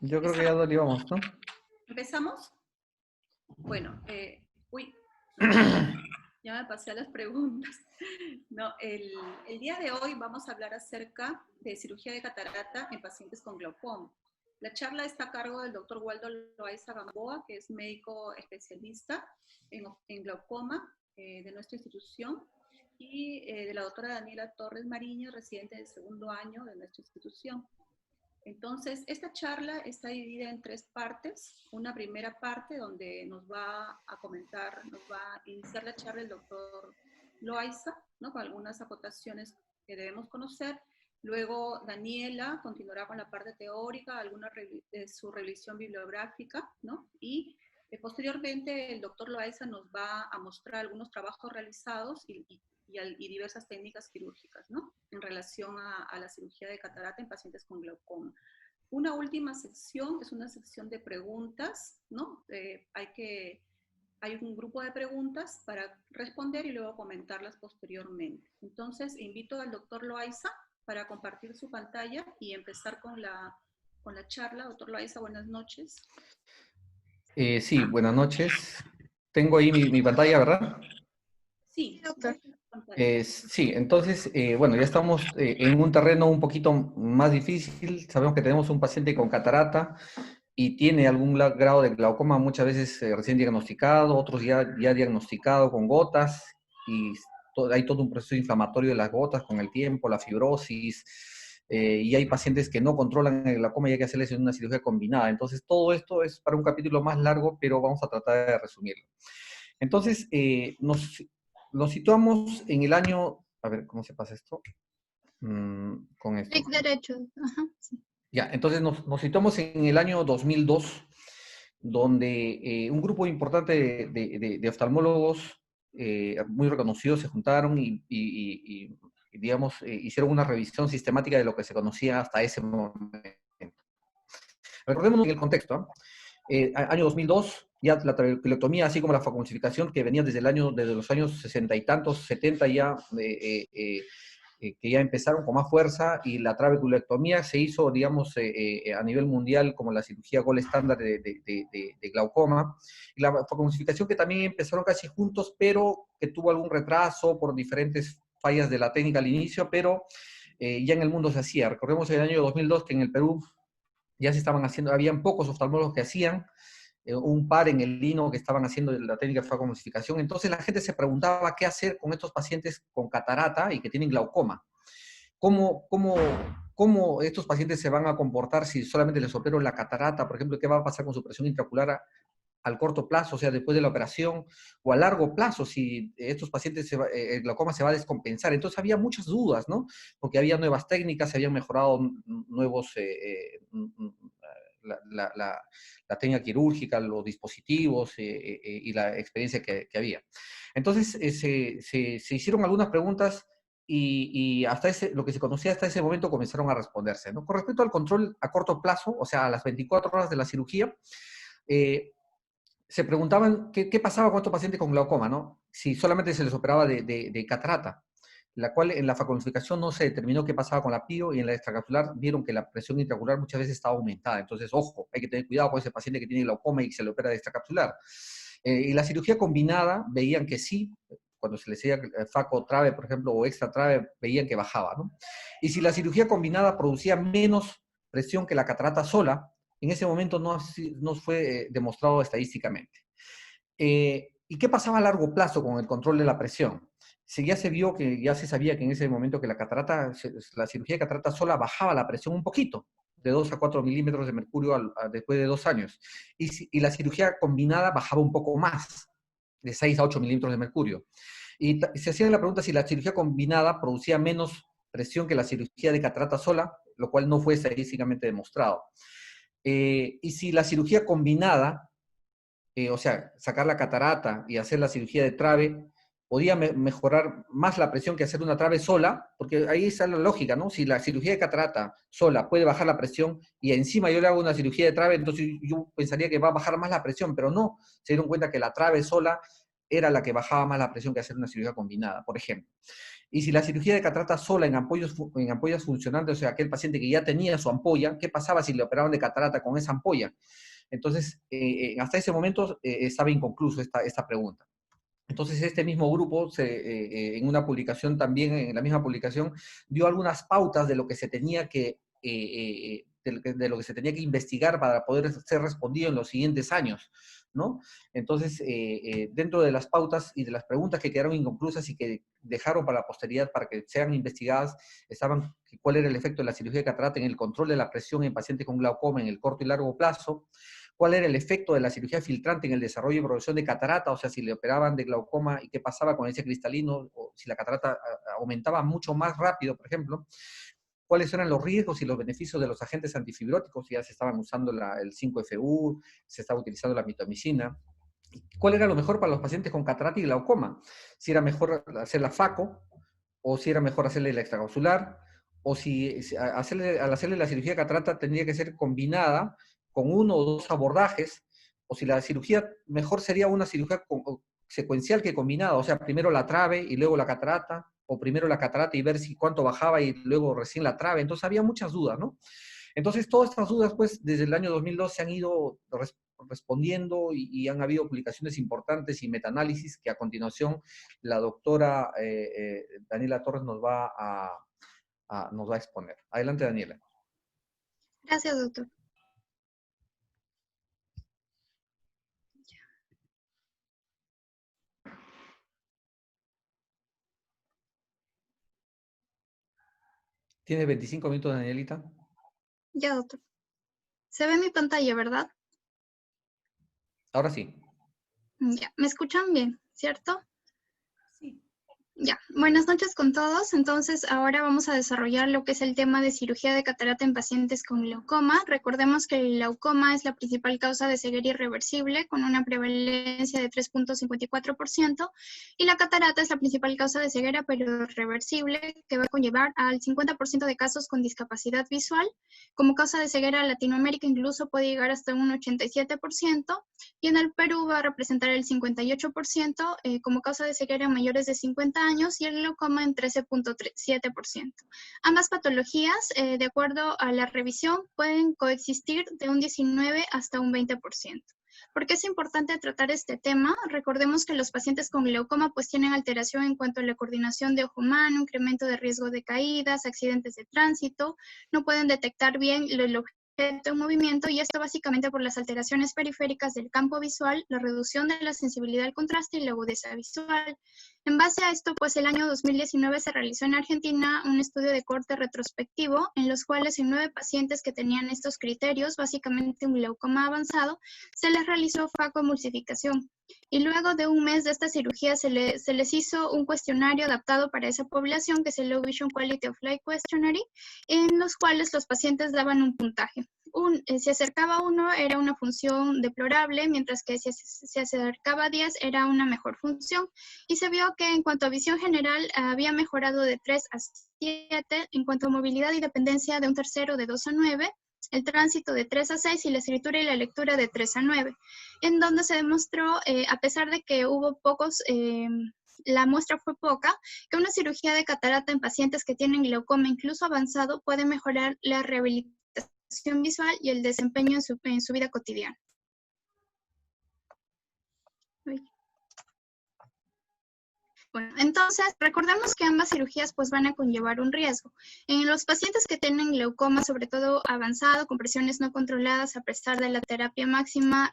Yo creo que ya Empezamos. lo íbamos, ¿no? ¿Empezamos? Bueno, uy, no me pasé, ya me pasé a las preguntas. No, el día de hoy vamos a hablar acerca de cirugía de catarata en pacientes con glaucoma. La charla está a cargo del doctor Waldo Loaiza Gamboa, que es médico especialista en glaucoma de nuestra institución, y de la doctora Daniela Torres Mariño, residente del segundo año de nuestra institución. Entonces, esta charla está dividida en tres partes. Una primera parte donde nos va a comentar, nos va a iniciar la charla el doctor Loaiza, ¿no? Con algunas acotaciones que debemos conocer. Luego Daniela continuará con la parte teórica, alguna de su revisión bibliográfica, ¿no? Y posteriormente el doctor Loaiza nos va a mostrar algunos trabajos realizados y diversas técnicas quirúrgicas, ¿no? En relación a la cirugía de catarata en pacientes con glaucoma. Una última sección es una sección de preguntas, ¿no? Hay un grupo de preguntas para responder y luego comentarlas posteriormente. Entonces, invito al doctor Loaiza para compartir su pantalla y empezar con la charla. Doctor Loaiza, buenas noches. Sí, buenas noches. Tengo ahí mi pantalla, ¿verdad? Sí, Doctor. muestra su pantalla. Sí, entonces, bueno, ya estamos en un terreno un poquito más difícil. Sabemos que tenemos un paciente con catarata y tiene algún grado de glaucoma, muchas veces recién diagnosticado, otros ya diagnosticado con gotas, y hay todo un proceso inflamatorio de las gotas con el tiempo, la fibrosis, y hay pacientes que no controlan el glaucoma y hay que hacerles una cirugía combinada. Entonces, todo esto es para un capítulo más largo, pero vamos a tratar de resumirlo. Entonces, nos situamos en el año, a ver, ¿cómo se pasa esto? Con esto. Clic derecho. Ajá, sí. Ya, entonces nos situamos en el año 2002, donde un grupo importante de oftalmólogos muy reconocidos se juntaron y, digamos, hicieron una revisión sistemática de lo que se conocía hasta ese momento. Recordemos el contexto, año 2002, ya la trabeculectomía, así como la facomulsificación, que venía desde los años 60 y tantos, 70 ya, que ya empezaron con más fuerza, y la trabeculectomía se hizo, digamos, a nivel mundial como la cirugía gold estándar de glaucoma, y la facomulsificación, que también empezaron casi juntos, pero que tuvo algún retraso por diferentes fallas de la técnica al inicio, pero ya en el mundo se hacía. Recordemos el año 2002 que en el Perú ya se estaban haciendo, habían pocos oftalmólogos que hacían, un par en el Lino que estaban haciendo la técnica de facomulsificación. Entonces la gente se preguntaba qué hacer con estos pacientes con catarata y que tienen glaucoma. ¿Cómo estos pacientes se van a comportar si solamente les opero la catarata? Por ejemplo, ¿qué va a pasar con su presión intraocular al corto plazo, o sea, después de la operación, o a largo plazo, si estos pacientes, el glaucoma se va a descompensar? Entonces había muchas dudas, ¿no? Porque había nuevas técnicas, se habían mejorado nuevos, la técnica quirúrgica, los dispositivos y la experiencia que había. Entonces se hicieron algunas preguntas y hasta lo que se conocía hasta ese momento comenzaron a responderse, ¿no? Con respecto al control a corto plazo, o sea, a las 24 horas de la cirugía, eh, se preguntaban qué pasaba con estos pacientes con glaucoma, ¿no? Si solamente se les operaba de catarata, la cual en la facomulsificación no se determinó qué pasaba con la PIO, y en la extracapsular vieron que la presión intraocular muchas veces estaba aumentada. Entonces, ojo, hay que tener cuidado con ese paciente que tiene glaucoma y se le opera de extracapsular. Y la cirugía combinada veían que sí, cuando se les hacía faco trave, por ejemplo, o extra trave, veían que bajaba, ¿no? Y si la cirugía combinada producía menos presión que la catarata sola, en ese momento no fue demostrado estadísticamente. ¿Y qué pasaba a largo plazo con el control de la presión? Si ya se vio que ya se sabía que en ese momento que la cirugía de catarata sola bajaba la presión un poquito, de 2 a 4 milímetros de mercurio después de 2 años. Y la cirugía combinada bajaba un poco más, de 6 a 8 milímetros de mercurio. Y se hacía la pregunta si la cirugía combinada producía menos presión que la cirugía de catarata sola, lo cual no fue estadísticamente demostrado. Y si la cirugía combinada, o sea, sacar la catarata y hacer la cirugía de trave, podía mejorar más la presión que hacer una trave sola, porque ahí está la lógica, ¿no? Si la cirugía de catarata sola puede bajar la presión y encima yo le hago una cirugía de trave, entonces yo pensaría que va a bajar más la presión, pero no, se dieron cuenta que la trave sola era la que bajaba más la presión que hacer una cirugía combinada, por ejemplo. Y si la cirugía de catarata sola en ampollas funcionantes, o sea, aquel paciente que ya tenía su ampolla, ¿qué pasaba si le operaban de catarata con esa ampolla? Entonces, hasta ese momento estaba inconcluso esta pregunta. Entonces, este mismo grupo, en una publicación también, en la misma publicación, dio algunas pautas de lo que se tenía de lo que se tenía que investigar para poder ser respondido en los siguientes años, ¿no? Entonces, dentro de las pautas y de las preguntas que quedaron inconclusas y que dejaron para la posteridad para que sean investigadas, estaban cuál era el efecto de la cirugía de catarata en el control de la presión en pacientes con glaucoma en el corto y largo plazo, cuál era el efecto de la cirugía filtrante en el desarrollo y progresión de catarata, o sea, si le operaban de glaucoma y qué pasaba con ese cristalino, o si la catarata aumentaba mucho más rápido, por ejemplo, cuáles eran los riesgos y los beneficios de los agentes antifibróticos, ya se estaban usando el 5-FU, se estaba utilizando la mitomicina, cuál era lo mejor para los pacientes con catarata y glaucoma, si era mejor hacer la FACO, o si era mejor hacerle la extracapsular, o al hacerle la cirugía de catarata tendría que ser combinada con uno o dos abordajes, o si la cirugía mejor sería una cirugía secuencial que combinada, o sea, primero la trave y luego la catarata, o primero la catarata y ver si cuánto bajaba y luego recién la trave. Entonces había muchas dudas, ¿no? Entonces todas estas dudas, pues, desde el año 2002 se han ido respondiendo y han habido publicaciones importantes y metaanálisis que a continuación la doctora Daniela Torres nos va a exponer. Adelante, Daniela. Gracias, doctor. Tiene 25 minutos, Danielita. Ya, doctor. Se ve mi pantalla, ¿verdad? Ahora sí. Ya, ¿me escuchan bien, cierto? Sí. Ya, buenas noches con todos. Entonces, ahora vamos a desarrollar lo que es el tema de cirugía de catarata en pacientes con glaucoma. Recordemos que el glaucoma es la principal causa de ceguera irreversible, con una prevalencia de 3.54%, y la catarata es la principal causa de ceguera, pero reversible, que va a conllevar al 50% de casos con discapacidad visual. Como causa de ceguera, Latinoamérica incluso puede llegar hasta un 87%, y en el Perú va a representar el 58%, como causa de ceguera en mayores de 50 años, y el glaucoma en 13.7%. Ambas patologías, de acuerdo a la revisión, pueden coexistir de un 19 hasta un 20%. ¿Por qué es importante tratar este tema? Recordemos que los pacientes con glaucoma pues tienen alteración en cuanto a la coordinación de ojo humano, incremento de riesgo de caídas, accidentes de tránsito, no pueden detectar bien el objeto en movimiento, y esto básicamente por las alteraciones periféricas del campo visual, la reducción de la sensibilidad al contraste y la agudeza visual. En base a esto, pues el año 2019 se realizó en Argentina un estudio de corte retrospectivo en los cuales en 9 pacientes que tenían estos criterios, básicamente un glaucoma avanzado, se les realizó facoemulsificación. Y luego de un mes de esta cirugía se les hizo un cuestionario adaptado para esa población, que es el Low Vision Quality of Life Questionnaire, en los cuales los pacientes daban un puntaje. Si acercaba a 1 era una función deplorable, mientras que si se acercaba a 10 era una mejor función. Y se vio que en cuanto a visión general había mejorado de 3 a 7, en cuanto a movilidad y dependencia de un tercero de 2 a 9, el tránsito de 3 a 6 y la escritura y la lectura de 3 a 9, en donde se demostró, a pesar de que hubo pocos, la muestra fue poca, que una cirugía de catarata en pacientes que tienen glaucoma incluso avanzado puede mejorar la rehabilitación visual y el desempeño en su vida cotidiana. Bueno, entonces, recordemos que ambas cirugías pues van a conllevar un riesgo. En los pacientes que tienen glaucoma, sobre todo avanzado, con presiones no controladas a pesar de la terapia máxima,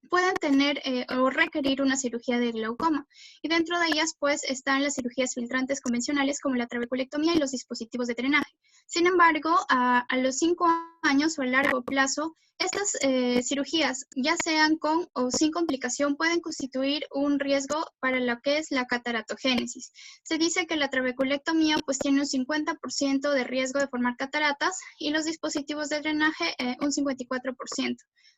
pueden tener o requerir una cirugía de glaucoma. Y dentro de ellas, pues, están las cirugías filtrantes convencionales como la trabeculectomía y los dispositivos de drenaje. Sin embargo, a los 5 años o a largo plazo, estas cirugías, ya sean con o sin complicación, pueden constituir un riesgo para lo que es la cataratogénesis. Se dice que la trabeculectomía pues tiene un 50% de riesgo de formar cataratas y los dispositivos de drenaje un 54%,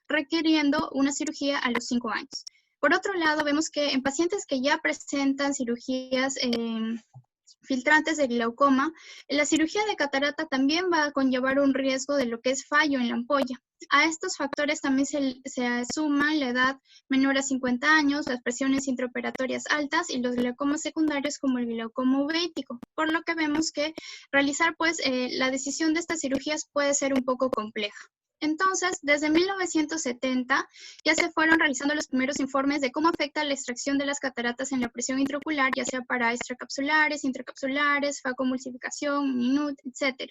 requiriendo una cirugía a los 5 años. Por otro lado, vemos que en pacientes que ya presentan cirugías filtrantes de glaucoma, la cirugía de catarata también va a conllevar un riesgo de lo que es fallo en la ampolla. A estos factores también se suma la edad menor a 50 años, las presiones intraoperatorias altas y los glaucomas secundarios como el glaucoma uveítico, por lo que vemos que realizar la decisión de estas cirugías puede ser un poco compleja. Entonces, desde 1970 ya se fueron realizando los primeros informes de cómo afecta la extracción de las cataratas en la presión intraocular, ya sea para extracapsulares, intracapsulares, facomulsificación, minut, etc.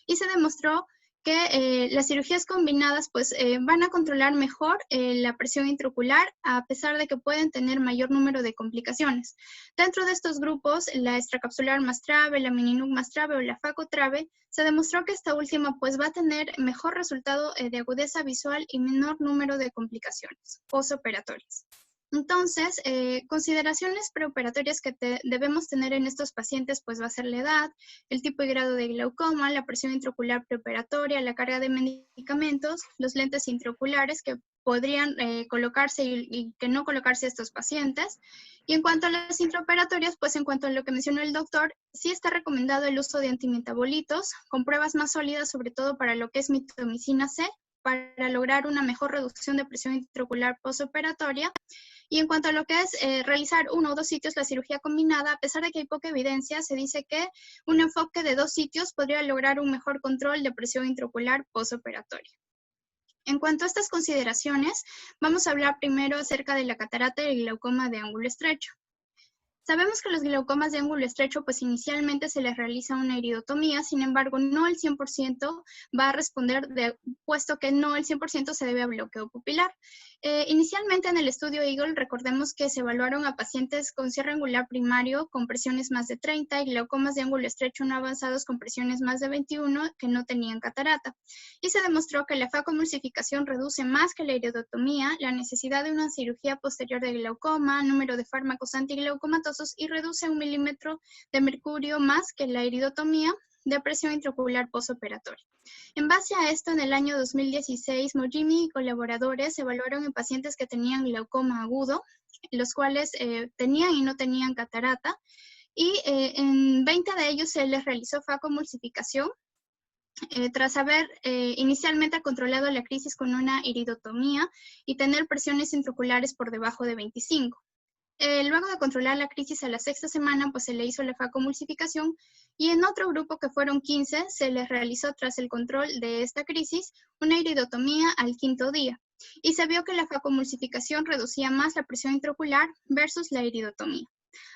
Y se demostró que las cirugías combinadas van a controlar mejor la presión intraocular, a pesar de que pueden tener mayor número de complicaciones. Dentro de estos grupos, la extracapsular más trave, la mininuc más trave o la facotrave, se demostró que esta última va a tener mejor resultado de agudeza visual y menor número de complicaciones postoperatorias. Entonces, consideraciones preoperatorias que debemos tener en estos pacientes, va a ser la edad, el tipo y grado de glaucoma, la presión intraocular preoperatoria, la carga de medicamentos, los lentes intraoculares que podrían colocarse y que no colocarse a estos pacientes. Y en cuanto a las intraoperatorias, en cuanto a lo que mencionó el doctor, sí está recomendado el uso de antimetabolitos con pruebas más sólidas, sobre todo para lo que es mitomicina C, para lograr una mejor reducción de presión intraocular postoperatoria. Y en cuanto a lo que es realizar 1 o 2 sitios la cirugía combinada, a pesar de que hay poca evidencia, se dice que un enfoque de 2 sitios podría lograr un mejor control de presión intraocular postoperatoria. En cuanto a estas consideraciones, vamos a hablar primero acerca de la catarata y el glaucoma de ángulo estrecho. Sabemos que los glaucomas de ángulo estrecho, inicialmente se les realiza una iridotomía, sin embargo, no el 100% va a responder, puesto que no el 100% se debe a bloqueo pupilar. Inicialmente en el estudio Eagle, recordemos que se evaluaron a pacientes con cierre angular primario con presiones más de 30 y glaucomas de ángulo estrecho no avanzados con presiones más de 21 que no tenían catarata. Y se demostró que la facomulsificación reduce más que la iridotomía la necesidad de una cirugía posterior de glaucoma, número de fármacos antiglaucomatosos y reduce 1 milímetro de mercurio más que la iridotomía de presión intraocular postoperatoria. En base a esto, en el año 2016, Mojimi y colaboradores evaluaron en pacientes que tenían glaucoma agudo, los cuales tenían y no tenían catarata, y en 20 de ellos se les realizó facomulsificación, tras haber inicialmente controlado la crisis con una iridotomía y tener presiones intraoculares por debajo de 25. Luego de controlar la crisis a la 6ª semana, se le hizo la facomulsificación, y en otro grupo, que fueron 15, se les realizó, tras el control de esta crisis, una iridotomía al 5º día. Y se vio que la facomulsificación reducía más la presión intraocular versus la iridotomía.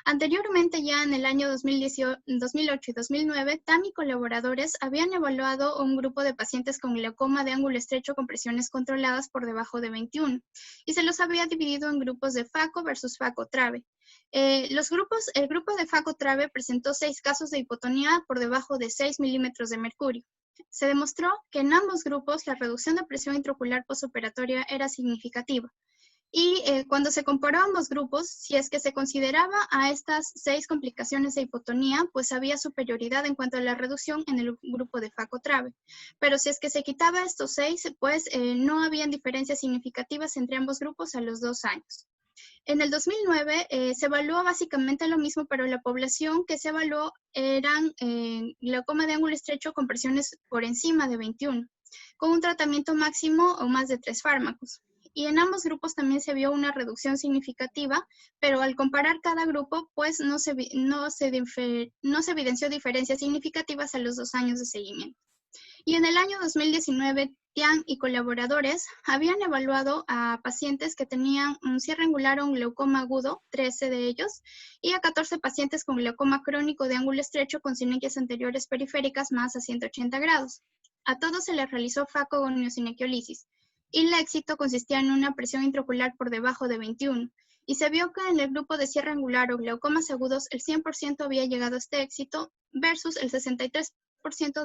Anteriormente, ya en el año 2008 y 2009, TAM y colaboradores habían evaluado un grupo de pacientes con glaucoma de ángulo estrecho con presiones controladas por debajo de 21 y se los había dividido en grupos de FACO versus FACO-TRAVE. El grupo de FACO-TRAVE presentó 6 casos de hipotonía por debajo de 6 milímetros de mercurio. Se demostró que en ambos grupos la reducción de presión intraocular postoperatoria era significativa. Y cuando se comparó ambos grupos, si es que se consideraba a estas 6 complicaciones de hipotonía, había superioridad en cuanto a la reducción en el grupo de FACO-TRAVE. Pero si es que se quitaba estos 6, no habían diferencias significativas entre ambos grupos a los 2 años. En el 2009 se evaluó básicamente lo mismo, pero la población que se evaluó eran glaucoma de ángulo estrecho con presiones por encima de 21, con un tratamiento máximo o más de 3 fármacos. Y en ambos grupos también se vio una reducción significativa, pero al comparar cada grupo, no se evidenció diferencias significativas a los 2 años de seguimiento. Y en el año 2019, Tian y colaboradores habían evaluado a pacientes que tenían un cierre angular o un glaucoma agudo, 13 de ellos, y a 14 pacientes con glaucoma crónico de ángulo estrecho con sinequias anteriores periféricas más a 180 grados. A todos se les realizó facogoniosinequiolisis. Y el éxito consistía en una presión intraocular por debajo de 21. Y se vio que en el grupo de cierre angular o glaucomas agudos, el 100% había llegado a este éxito versus el 63%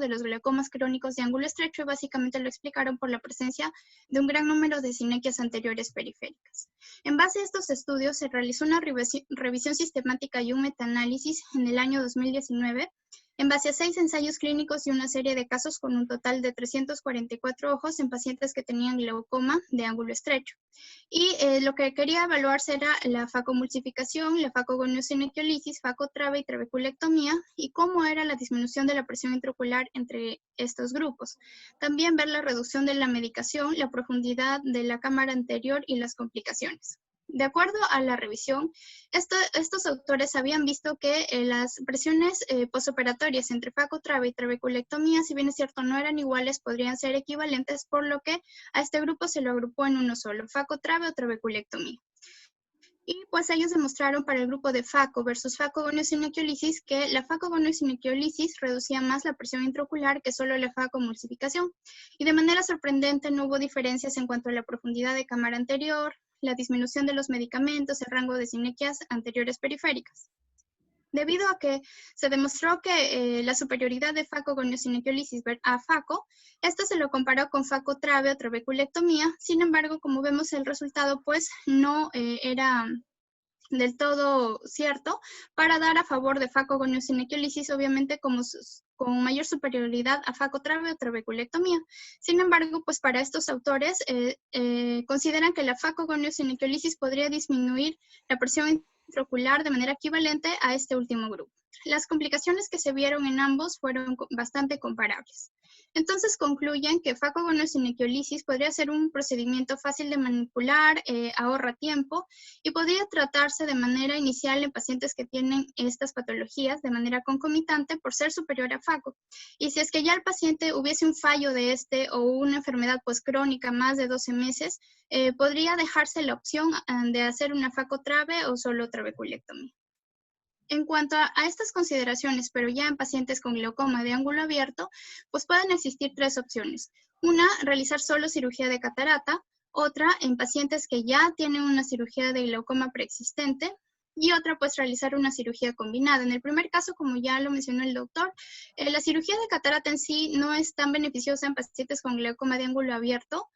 de los glaucomas crónicos de ángulo estrecho, y básicamente lo explicaron por la presencia de un gran número de sinequias anteriores periféricas. En base a estos estudios, se realizó una revisión sistemática y un metaanálisis en el año 2019, en base a 6 ensayos clínicos y una serie de casos con un total de 344 ojos en pacientes que tenían glaucoma de ángulo estrecho. Y lo que quería evaluarse era la facomulsificación, la facogoniosinequiolisis, facotrave y trabeculectomía, y cómo era la disminución de la presión intraocular entre estos grupos. También ver la reducción de la medicación, la profundidad de la cámara anterior y las complicaciones. De acuerdo a la revisión, estos autores habían visto que las presiones posoperatorias entre facotrave y trabeculectomía, si bien es cierto no eran iguales, podrían ser equivalentes, por lo que a este grupo se lo agrupó en uno solo, facotrave o trabeculectomía. Y pues ellos demostraron para el grupo de faco versus facogoniosinequiolisis que la facogoniosinequiolisis reducía más la presión intraocular que solo la facomulsificación. Y de manera sorprendente no hubo diferencias en cuanto a la profundidad de cámara anterior, la disminución de los medicamentos, el rango de sinequias anteriores periféricas. Debido a que se demostró que la superioridad de facogoniosinequiolisis a faco, esto se lo comparó con facotrave o trabeculectomía. Sin embargo, como vemos, el resultado pues no era del todo cierto para dar a favor de facogoniosinequiolisis, obviamente con mayor superioridad a facotrave o trabeculectomía. Sin embargo, pues para estos autores consideran que la facogoniosinequiolisis podría disminuir la presión intraocular de manera equivalente a este último grupo. Las complicaciones que se vieron en ambos fueron bastante comparables. Entonces concluyen que facogoniosinequiolisis podría ser un procedimiento fácil de manipular, ahorra tiempo y podría tratarse de manera inicial en pacientes que tienen estas patologías de manera concomitante por ser superior a faco. Y si es que ya el paciente hubiese un fallo de o una enfermedad crónica más de 12 meses, podría dejarse la opción de hacer una facotrave o solo trabeculectomía. En cuanto a estas consideraciones, pero ya en pacientes con glaucoma de ángulo abierto, pues pueden existir tres opciones. Una, realizar solo cirugía de catarata. Otra, en pacientes que ya tienen una cirugía de glaucoma preexistente. Y otra, pues realizar una cirugía combinada. En el primer caso, como ya lo mencionó el doctor, la cirugía de catarata en sí no es tan beneficiosa en pacientes con glaucoma de ángulo abierto,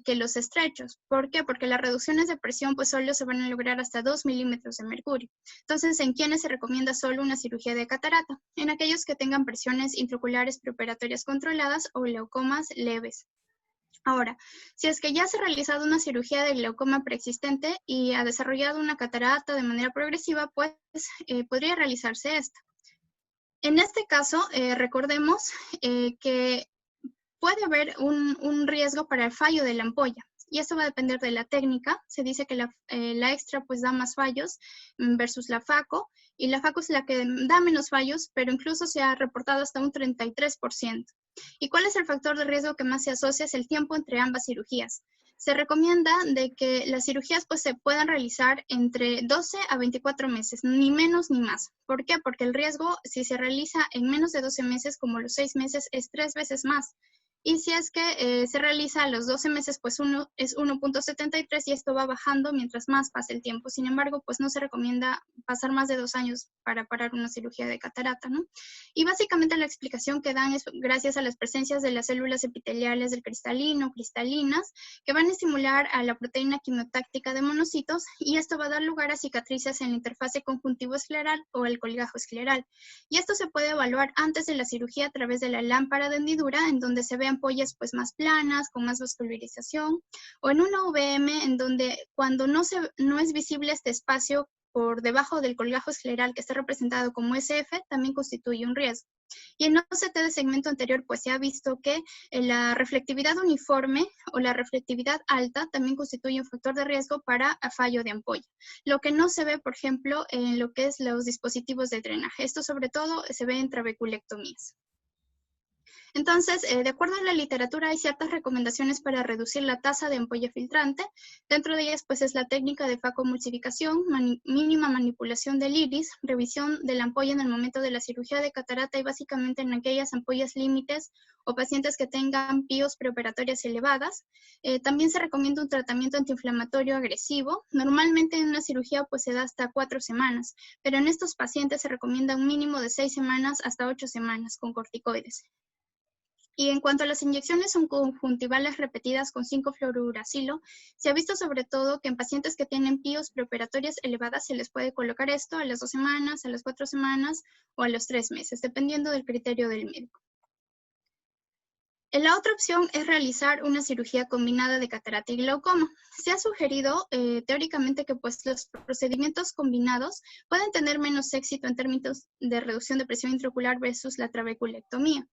que los estrechos. ¿Por qué? Porque las reducciones de presión pues solo se van a lograr hasta 2 milímetros de mercurio. Entonces, ¿en quiénes se recomienda solo una cirugía de catarata? En aquellos que tengan presiones intraoculares preoperatorias controladas o glaucomas leves. Ahora, si es que ya se ha realizado una cirugía de glaucoma preexistente y ha desarrollado una catarata de manera progresiva, pues podría realizarse esta. En este caso, recordemos que puede haber un riesgo para el fallo de la ampolla. Y esto va a depender de la técnica. Se dice que la extra pues da más fallos versus la faco. Y la faco es la que da menos fallos, pero incluso se ha reportado hasta un 33%. ¿Y cuál es el factor de riesgo que más se asocia? Es el tiempo entre ambas cirugías. Se recomienda de que las cirugías pues se puedan realizar entre 12 a 24 meses, ni menos ni más. ¿Por qué? Porque el riesgo, si se realiza en menos de 12 meses, como los 6 meses, es 3 veces más. Y si es que se realiza a los 12 meses, pues es 1.73 y esto va bajando mientras más pase el tiempo. Sin embargo, pues no se recomienda pasar más de 2 años para parar una cirugía de catarata, ¿no? Y básicamente la explicación que dan es gracias a las presencias de las células epiteliales del cristalino, cristalinas, que van a estimular a la proteína quimiotáctica de monocitos y esto va a dar lugar a cicatrices en la interfase conjuntivo-escleral o el colgajo escleral. Y esto se puede evaluar antes de la cirugía a través de la lámpara de hendidura, en donde se vean ampollas pues más planas, con más vascularización, o en una UVM en donde cuando no es visible este espacio por debajo del colgajo escleral que está representado como SF, también constituye un riesgo. Y en OCT de segmento anterior pues se ha visto que la reflectividad uniforme o la reflectividad alta también constituye un factor de riesgo para fallo de ampolla. Lo que no se ve, por ejemplo, en lo que es los dispositivos de drenaje. Esto sobre todo se ve en trabeculectomías. Entonces, de acuerdo a la literatura, hay ciertas recomendaciones para reducir la tasa de ampolla filtrante. Dentro de ellas, pues, es la técnica de facomulsificación, mínima manipulación del iris, revisión de la ampolla en el momento de la cirugía de catarata y básicamente en aquellas ampollas límites o pacientes que tengan PIOs preoperatorias elevadas. También se recomienda un tratamiento antiinflamatorio agresivo. Normalmente en una cirugía, pues, se da hasta 4 semanas, pero en estos pacientes se recomienda un mínimo de 6 semanas hasta 8 semanas con corticoides. Y en cuanto a las inyecciones conjuntivales repetidas con 5-fluorouracilo, se ha visto sobre todo que en pacientes que tienen PIOs preoperatorias elevadas se les puede colocar esto a las 2 semanas, a las 4 semanas o a los 3 meses, dependiendo del criterio del médico. La otra opción es realizar una cirugía combinada de catarata y glaucoma. Se ha sugerido teóricamente que pues, los procedimientos combinados pueden tener menos éxito en términos de reducción de presión intraocular versus la trabeculectomía.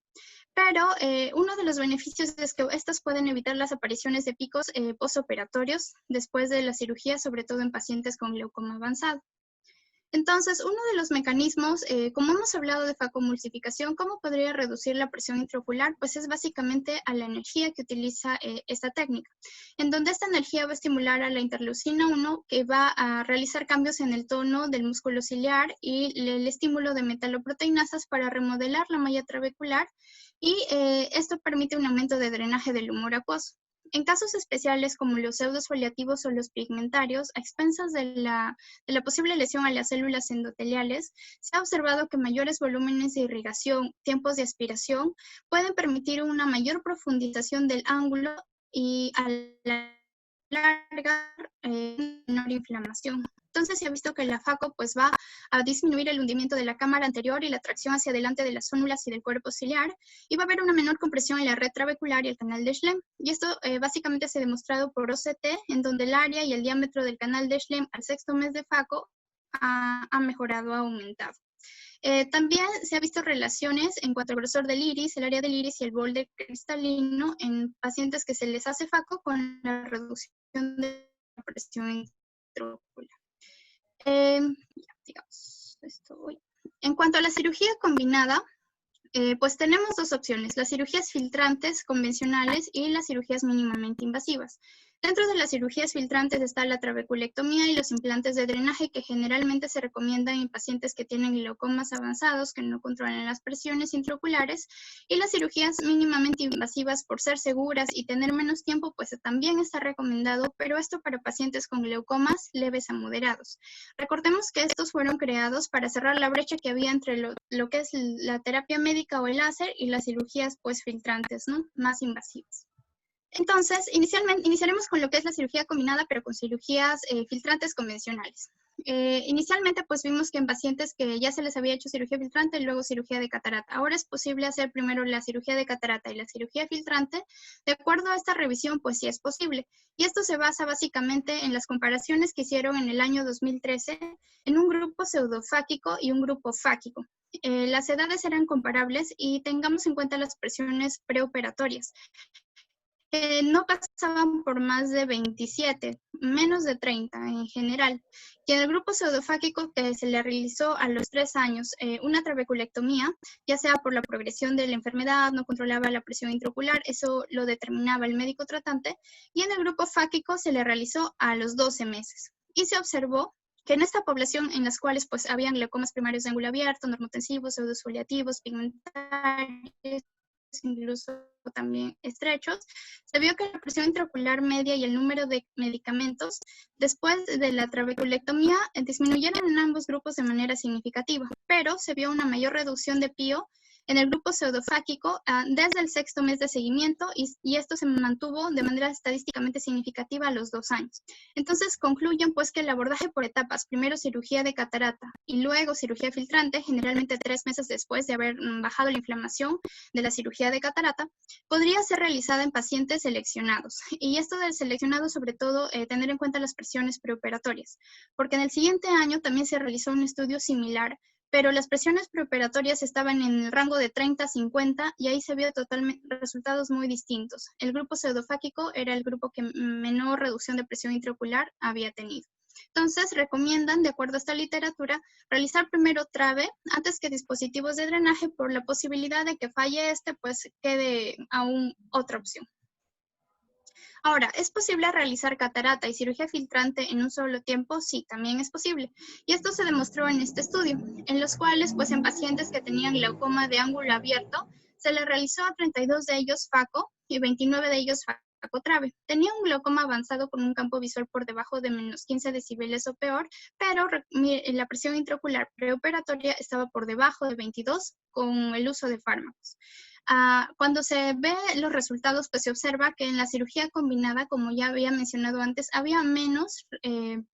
Pero uno de los beneficios es que estas pueden evitar las apariciones de picos postoperatorios después de la cirugía, sobre todo en pacientes con glaucoma avanzado. Entonces, uno de los mecanismos, como hemos hablado de facomulsificación, ¿cómo podría reducir la presión intraocular? Pues es básicamente a la energía que utiliza esta técnica, en donde esta energía va a estimular a la interleucina 1, que va a realizar cambios en el tono del músculo ciliar y el estímulo de metaloproteinasas para remodelar la malla trabecular, y esto permite un aumento de drenaje del humor acuoso. En casos especiales como los pseudosfoliativos o los pigmentarios, a expensas de la posible lesión a las células endoteliales, se ha observado que mayores volúmenes de irrigación, tiempos de aspiración, pueden permitir una mayor profundización del ángulo y a la larga menor inflamación. Entonces se ha visto que la FACO pues, va a disminuir el hundimiento de la cámara anterior y la tracción hacia adelante de las fónulas y del cuerpo ciliar, y va a haber una menor compresión en la red trabecular y el canal de Schlemm. Y esto básicamente se ha demostrado por OCT, en donde el área y el diámetro del canal de Schlemm al 6º mes de FACO ha mejorado, ha aumentado. También se ha visto relaciones en cuanto al grosor del iris, el área del iris y el borde cristalino en pacientes que se les hace FACO con la reducción de la presión intraocular. Digamos, en cuanto a la cirugía combinada, pues tenemos dos opciones, las cirugías filtrantes convencionales y las cirugías mínimamente invasivas. Dentro de las cirugías filtrantes está la trabeculectomía y los implantes de drenaje, que generalmente se recomiendan en pacientes que tienen glaucomas avanzados que no controlan las presiones intraoculares, y las cirugías mínimamente invasivas, por ser seguras y tener menos tiempo, pues también está recomendado, pero esto para pacientes con glaucomas leves a moderados. Recordemos que estos fueron creados para cerrar la brecha que había entre lo que es la terapia médica o el láser y las cirugías pues filtrantes, ¿no? Más invasivas. Entonces, iniciaremos con lo que es la cirugía combinada, pero con cirugías filtrantes convencionales. Inicialmente, pues vimos que en pacientes que ya se les había hecho cirugía filtrante y luego cirugía de catarata. Ahora es posible hacer primero la cirugía de catarata y la cirugía filtrante. De acuerdo a esta revisión, pues sí es posible. Y esto se basa básicamente en las comparaciones que hicieron en el año 2013 en un grupo pseudofáquico y un grupo fáquico. Las edades eran comparables y tengamos en cuenta las presiones preoperatorias. No pasaban por más de 27, menos de 30 en general. Y en el grupo pseudofáquico que se le realizó a los 3 años una trabeculectomía, ya sea por la progresión de la enfermedad, no controlaba la presión intraocular, eso lo determinaba el médico tratante, y en el grupo fáquico se le realizó a los 12 meses. Y se observó que en esta población, en las cuales pues habían glaucomas primarios de ángulo abierto, normotensivos, pseudosfoliativos, pigmentarios, incluso también estrechos, se vio que la presión intraocular media y el número de medicamentos después de la trabeculectomía disminuyeron en ambos grupos de manera significativa, pero se vio una mayor reducción de PIO en el grupo pseudofáquico desde el 6º mes de seguimiento, y esto se mantuvo de manera estadísticamente significativa a los 2 años. Entonces concluyen pues que el abordaje por etapas, primero cirugía de catarata y luego cirugía filtrante, generalmente 3 meses después de haber bajado la inflamación de la cirugía de catarata, podría ser realizada en pacientes seleccionados. Y esto del seleccionado, sobre todo, tener en cuenta las presiones preoperatorias, porque en el siguiente año también se realizó un estudio similar, pero las presiones preoperatorias estaban en el rango de 30 a 50 y ahí se vio totalmente resultados muy distintos. El grupo pseudofáquico era el grupo que menor reducción de presión intraocular había tenido. Entonces, recomiendan, de acuerdo a esta literatura, realizar primero TRABE antes que dispositivos de drenaje, por la posibilidad de que falle pues quede aún otra opción. Ahora, ¿es posible realizar catarata y cirugía filtrante en un solo tiempo? Sí, también es posible. Y esto se demostró en este estudio, en los cuales, pues en pacientes que tenían glaucoma de ángulo abierto, se les realizó a 32 de ellos FACO y 29 de ellos FACO-TRABE. Tenía un glaucoma avanzado con un campo visual por debajo de menos 15 decibeles o peor, pero la presión intraocular preoperatoria estaba por debajo de 22 con el uso de fármacos. Cuando se ve los resultados, pues se observa que en la cirugía combinada, como ya había mencionado antes, había menos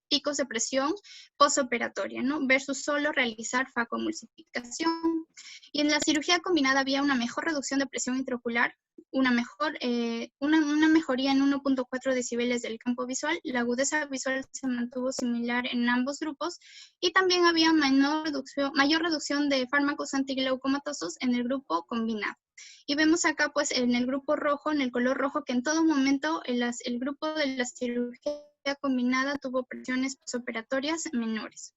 picos de presión postoperatoria, ¿no? Versus solo realizar facomulsificación. Y en la cirugía combinada había una mejor reducción de presión intraocular, una mejoría en 1.4 decibeles del campo visual, la agudeza visual se mantuvo similar en ambos grupos y también había mayor reducción de fármacos antiglaucomatosos en el grupo combinado. Y vemos acá pues en el grupo rojo, en el color rojo, que en todo momento el grupo de la cirugía combinada tuvo presiones postoperatorias menores.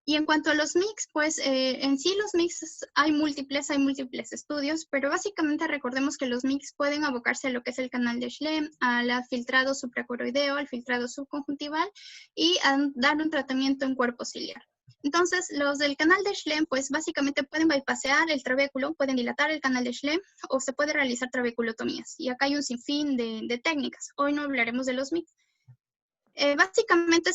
Y en cuanto a los mix, pues en sí los mix hay múltiples estudios, pero básicamente recordemos que los mix pueden abocarse a lo que es el canal de Schlemm, al filtrado supracoroideo, al filtrado subconjuntival y a dar un tratamiento en cuerpo ciliar. Entonces, los del canal de Schlemm, pues básicamente pueden bypassear el trabéculo, pueden dilatar el canal de Schlemm o se puede realizar trabeculotomías. Y acá hay un sinfín de técnicas. Hoy no hablaremos de los mix. Básicamente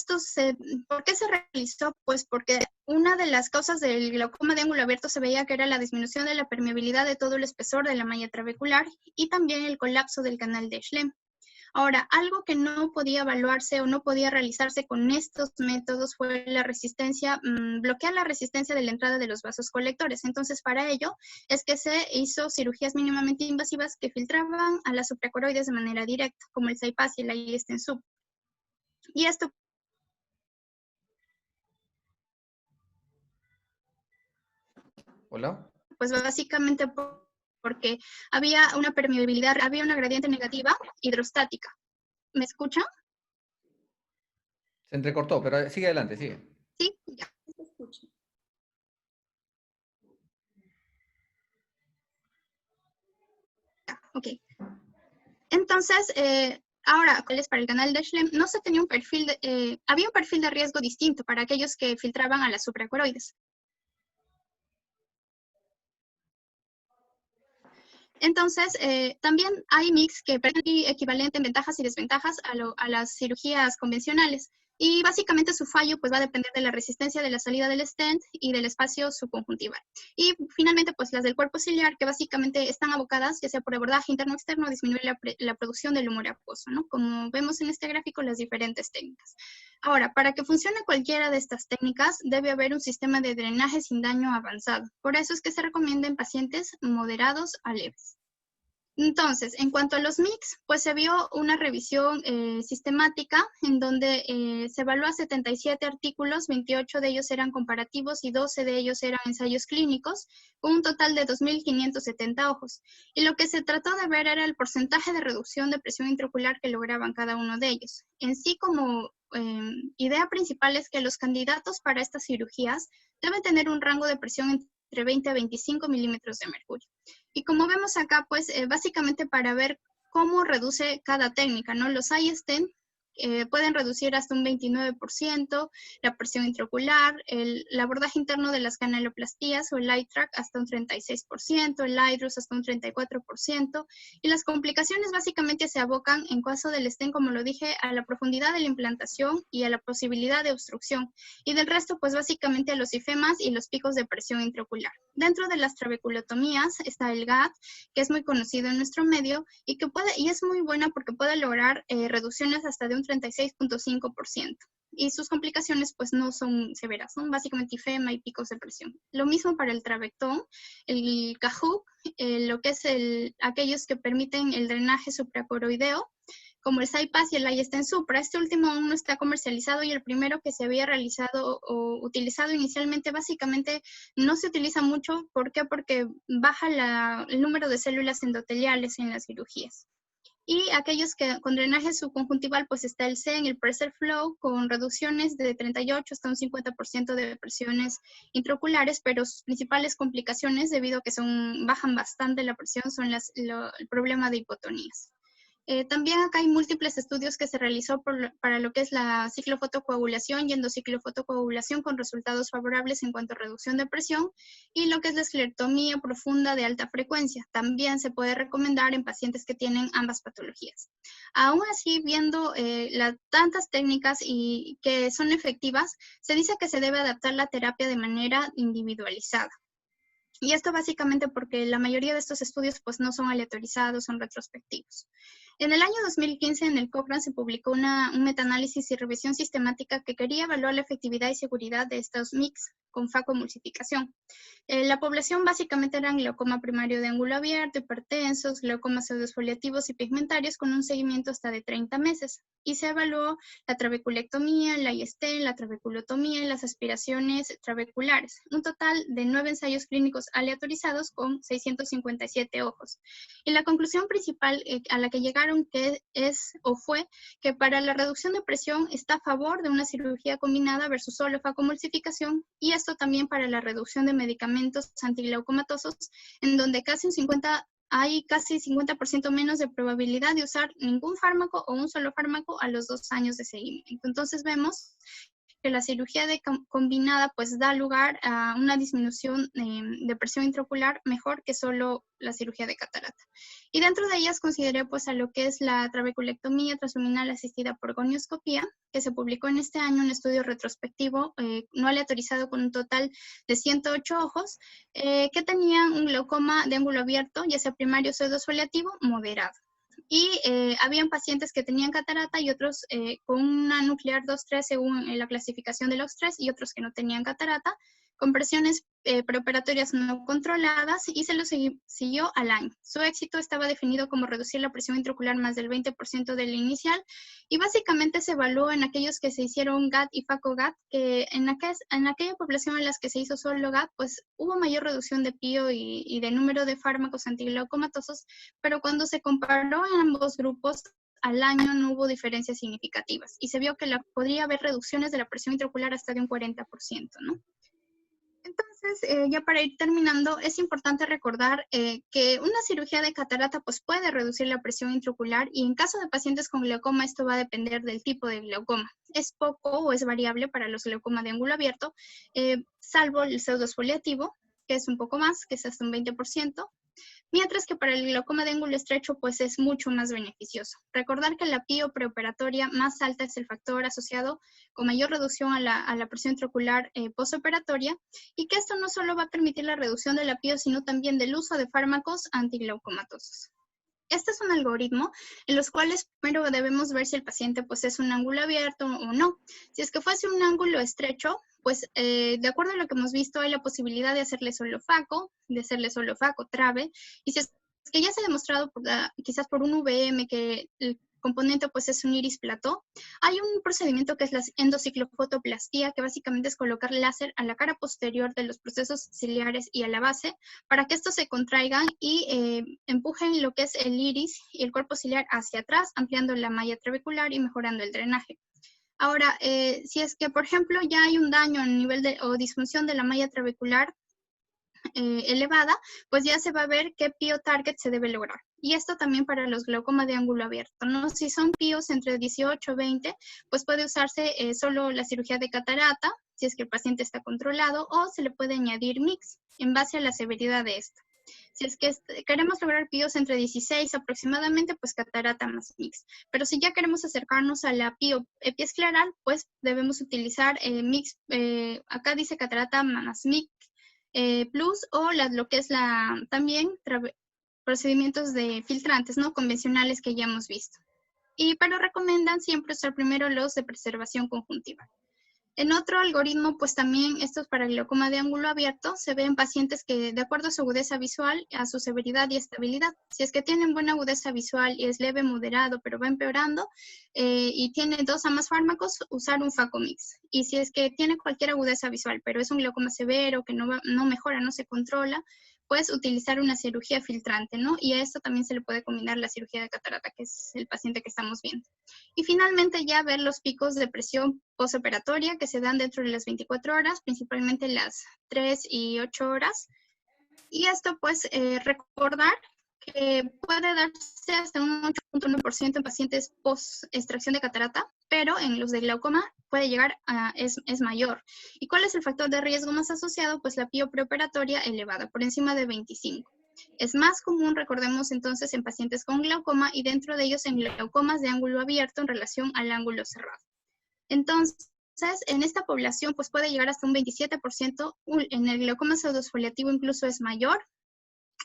¿por qué se realizó? Pues porque una de las causas del glaucoma de ángulo abierto se veía que era la disminución de la permeabilidad de todo el espesor de la malla trabecular y también el colapso del canal de Schlemm. Ahora, algo que no podía evaluarse o no podía realizarse con estos métodos fue la resistencia, bloquear la resistencia de la entrada de los vasos colectores. Entonces, para ello es que se hizo cirugías mínimamente invasivas que filtraban a las supracoroides de manera directa, como el SIPAS y el ISTEN sub. Y esto Hola. pues básicamente porque había una permeabilidad, había una gradiente negativa hidrostática. ¿Me escuchan? Se entrecortó, pero sigue adelante, sigue. Sí, ya. Se escucha. Ok. Entonces, ahora, ¿cuál es para el canal de Schlemm? No se tenía un perfil, había un perfil de riesgo distinto para aquellos que filtraban a las supracoroides. Entonces, también hay mix que equivalente en ventajas y desventajas a las cirugías convencionales. Y básicamente su fallo pues va a depender de la resistencia de la salida del stent y del espacio subconjuntival. Y finalmente pues las del cuerpo ciliar que básicamente están abocadas ya sea por abordaje interno o externo a disminuir la producción del humor acuoso, ¿no? Como vemos en este gráfico las diferentes técnicas. Ahora, para que funcione cualquiera de estas técnicas debe haber un sistema de drenaje sin daño avanzado. Por eso es que se recomienda en pacientes moderados a leves. Entonces, en cuanto a los mix, pues se vio una revisión sistemática en donde se evaluó a 77 artículos, 28 de ellos eran comparativos y 12 de ellos eran ensayos clínicos, con un total de 2.570 ojos. Y lo que se trató de ver era el porcentaje de reducción de presión intraocular que lograban cada uno de ellos. En sí, como idea principal es que los candidatos para estas cirugías deben tener un rango de presión entre 20 a 25 milímetros de mercurio. Y como vemos acá, pues básicamente para ver cómo reduce cada técnica, ¿no? Los ISTEN pueden reducir hasta un 29%, la presión intraocular, el abordaje interno de las canaloplastías o el iTrack hasta un 36%, el IDRUS hasta un 34%, y las complicaciones básicamente se abocan, en caso del stent, como lo dije, a la profundidad de la implantación y a la posibilidad de obstrucción, y del resto, pues básicamente a los ifemas y los picos de presión intraocular. Dentro de las trabeculotomías está el GAT, que es muy conocido en nuestro medio, y es muy buena porque puede lograr reducciones hasta de un 36.5%. Y sus complicaciones pues no son severas, son básicamente ifema y picos de presión. Lo mismo para el trabectón, el CAHUC, lo que es aquellos que permiten el drenaje supracoroideo, como el SIPAS y el ISTEN supra. Este último aún no está comercializado y el primero que se había realizado o utilizado inicialmente básicamente no se utiliza mucho. ¿Por qué? Porque baja el número de células endoteliales en las cirugías. Y aquellos que con drenaje subconjuntival, pues está el CEN, el Pressure Flow, con reducciones de 38 hasta un 50% de presiones intraoculares, pero sus principales complicaciones, debido a que bajan bastante la presión, son el problema de hipotonías. También acá hay múltiples estudios que se realizó para lo que es la ciclofotocoagulación y endociclofotocoagulación con resultados favorables en cuanto a reducción de presión, y lo que es la esclerotomía profunda de alta frecuencia. También se puede recomendar en pacientes que tienen ambas patologías. Aún así, viendo tantas técnicas y que son efectivas, se dice que se debe adaptar la terapia de manera individualizada. Y esto básicamente porque la mayoría de estos estudios pues no son aleatorizados, son retrospectivos. En el año 2015 en el Cochrane se publicó un metaanálisis y revisión sistemática que quería evaluar la efectividad y seguridad de estos mix con facomulsificación. La población básicamente eran glaucoma primario de ángulo abierto, hipertensos, glaucomas pseudofoliativos y pigmentarios con un seguimiento hasta de 30 meses. Y se evaluó la trabeculectomía, la IST, la trabeculotomía y las aspiraciones trabeculares. Un total de 9 ensayos clínicos aleatorizados con 657 ojos. Y la conclusión principal a la que llegaron fue que para la reducción de presión está a favor de una cirugía combinada versus solo facomulsificación, y esto también para la reducción de medicamentos antiglaucomatosos, en donde hay casi 50% menos de probabilidad de usar ningún fármaco o un solo fármaco a los 2 años de seguimiento. Entonces vemos que la cirugía combinada pues da lugar a una disminución de presión intraocular mejor que solo la cirugía de catarata. Y dentro de ellas consideré pues a lo que es la trabeculectomía transluminal asistida por gonioscopía, que se publicó en este año un estudio retrospectivo no aleatorizado con un total de 108 ojos que tenían un glaucoma de ángulo abierto, ya sea primario pseudofoliativo moderado. Y habían pacientes que tenían catarata y otros con una nuclear 2-3 según la clasificación de los 3 y otros que no tenían catarata, con presiones preoperatorias no controladas, y se los siguió al año. Su éxito estaba definido como reducir la presión intraocular más del 20% del inicial, y básicamente se evaluó en aquellos que se hicieron GAT y FACO-GAT, que en aquella población en las que se hizo solo GAT, pues hubo mayor reducción de PIO y de número de fármacos antiglaucomatosos, pero cuando se comparó en ambos grupos, al año no hubo diferencias significativas, y se vio que podría haber reducciones de la presión intraocular hasta de un 40%, ¿no? Entonces, ya para ir terminando, es importante recordar que una cirugía de catarata pues, puede reducir la presión intraocular, y en caso de pacientes con glaucoma esto va a depender del tipo de glaucoma. Es poco o es variable para los glaucomas de ángulo abierto, salvo el pseudofoliativo, que es un poco más, que es hasta un 20%. Mientras que para el glaucoma de ángulo estrecho pues es mucho más beneficioso. Recordar que la PIO preoperatoria más alta es el factor asociado con mayor reducción a la presión intraocular postoperatoria, y que esto no solo va a permitir la reducción de la PIO, sino también del uso de fármacos antiglaucomatosos. Este es un algoritmo en los cuales primero debemos ver si el paciente pues, es un ángulo abierto o no. Si es que fuese un ángulo estrecho, pues de acuerdo a lo que hemos visto, hay la posibilidad de hacerle solo faco, trabe, y si es que ya se ha demostrado quizás por un VM que el componente pues es un iris plató, hay un procedimiento que es la endociclofotoplastia, que básicamente es colocar láser a la cara posterior de los procesos ciliares y a la base para que estos se contraigan y empujen lo que es el iris y el cuerpo ciliar hacia atrás, ampliando la malla trabecular y mejorando el drenaje. Ahora, si es que, por ejemplo, ya hay un daño a nivel o disfunción de la malla trabecular elevada, pues ya se va a ver qué PIO target se debe lograr. Y esto también para los glaucomas de ángulo abierto, ¿no? Si son PIOs entre 18 y 20, pues puede usarse solo la cirugía de catarata, si es que el paciente está controlado, o se le puede añadir mix en base a la severidad de esto. Si es que queremos lograr PIOs entre 16 aproximadamente, pues catarata más mix. Pero si ya queremos acercarnos a la PIO epiescleral, pues debemos utilizar mix, acá dice catarata más mix plus, o lo que es también procedimientos de filtrantes no convencionales que ya hemos visto. Pero recomiendan siempre usar primero los de preservación conjuntiva. En otro algoritmo, pues también esto es para el glaucoma de ángulo abierto, se ve en pacientes que de acuerdo a su agudeza visual, a su severidad y estabilidad, si es que tienen buena agudeza visual y es leve, moderado, pero va empeorando y tiene 2 a más fármacos, usar un facomix. Y si es que tiene cualquier agudeza visual, pero es un glaucoma severo, que no mejora, no se controla, pues utilizar una cirugía filtrante, ¿no? Y a esto también se le puede combinar la cirugía de catarata, que es el paciente que estamos viendo. Y finalmente ya ver los picos de presión postoperatoria que se dan dentro de las 24 horas, principalmente las 3 y 8 horas. Y esto pues recordar que puede darse hasta un 8.1% en pacientes post-extracción de catarata, pero en los de glaucoma puede llegar es mayor. ¿Y cuál es el factor de riesgo más asociado? Pues la PIO preoperatoria elevada, por encima de 25. Es más común, recordemos entonces, en pacientes con glaucoma y dentro de ellos en glaucomas de ángulo abierto en relación al ángulo cerrado. Entonces, en esta población pues puede llegar hasta un 27%, en el glaucoma pseudosfoliativo incluso es mayor,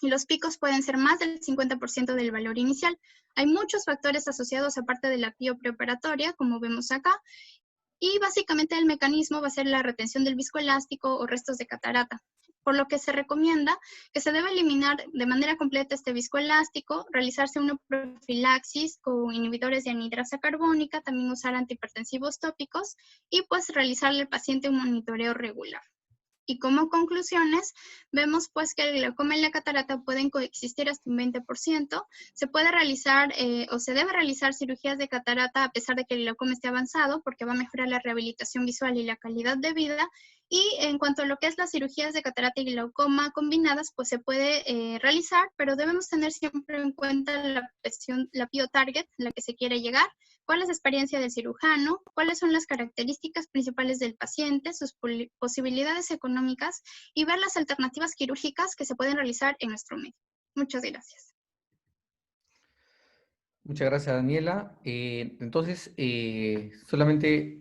y los picos pueden ser más del 50% del valor inicial. Hay muchos factores asociados aparte de la pio preoperatoria, como vemos acá, y básicamente el mecanismo va a ser la retención del viscoelástico o restos de catarata, por lo que se recomienda que se debe eliminar de manera completa este viscoelástico, realizarse una profilaxis con inhibidores de anhidrasa carbónica, también usar antihipertensivos tópicos y pues realizarle al paciente un monitoreo regular. Y como conclusiones, vemos pues que el glaucoma y la catarata pueden coexistir hasta un 20%. Se puede realizar o se debe realizar cirugías de catarata a pesar de que el glaucoma esté avanzado, porque va a mejorar la rehabilitación visual y la calidad de vida. Y en cuanto a lo que es las cirugías de catarata y glaucoma combinadas, pues se puede realizar, pero debemos tener siempre en cuenta la pio target, la que se quiere llegar, cuál es la experiencia del cirujano, cuáles son las características principales del paciente, sus posibilidades económicas y ver las alternativas quirúrgicas que se pueden realizar en nuestro medio. Muchas gracias. Muchas gracias, Daniela. Entonces, solamente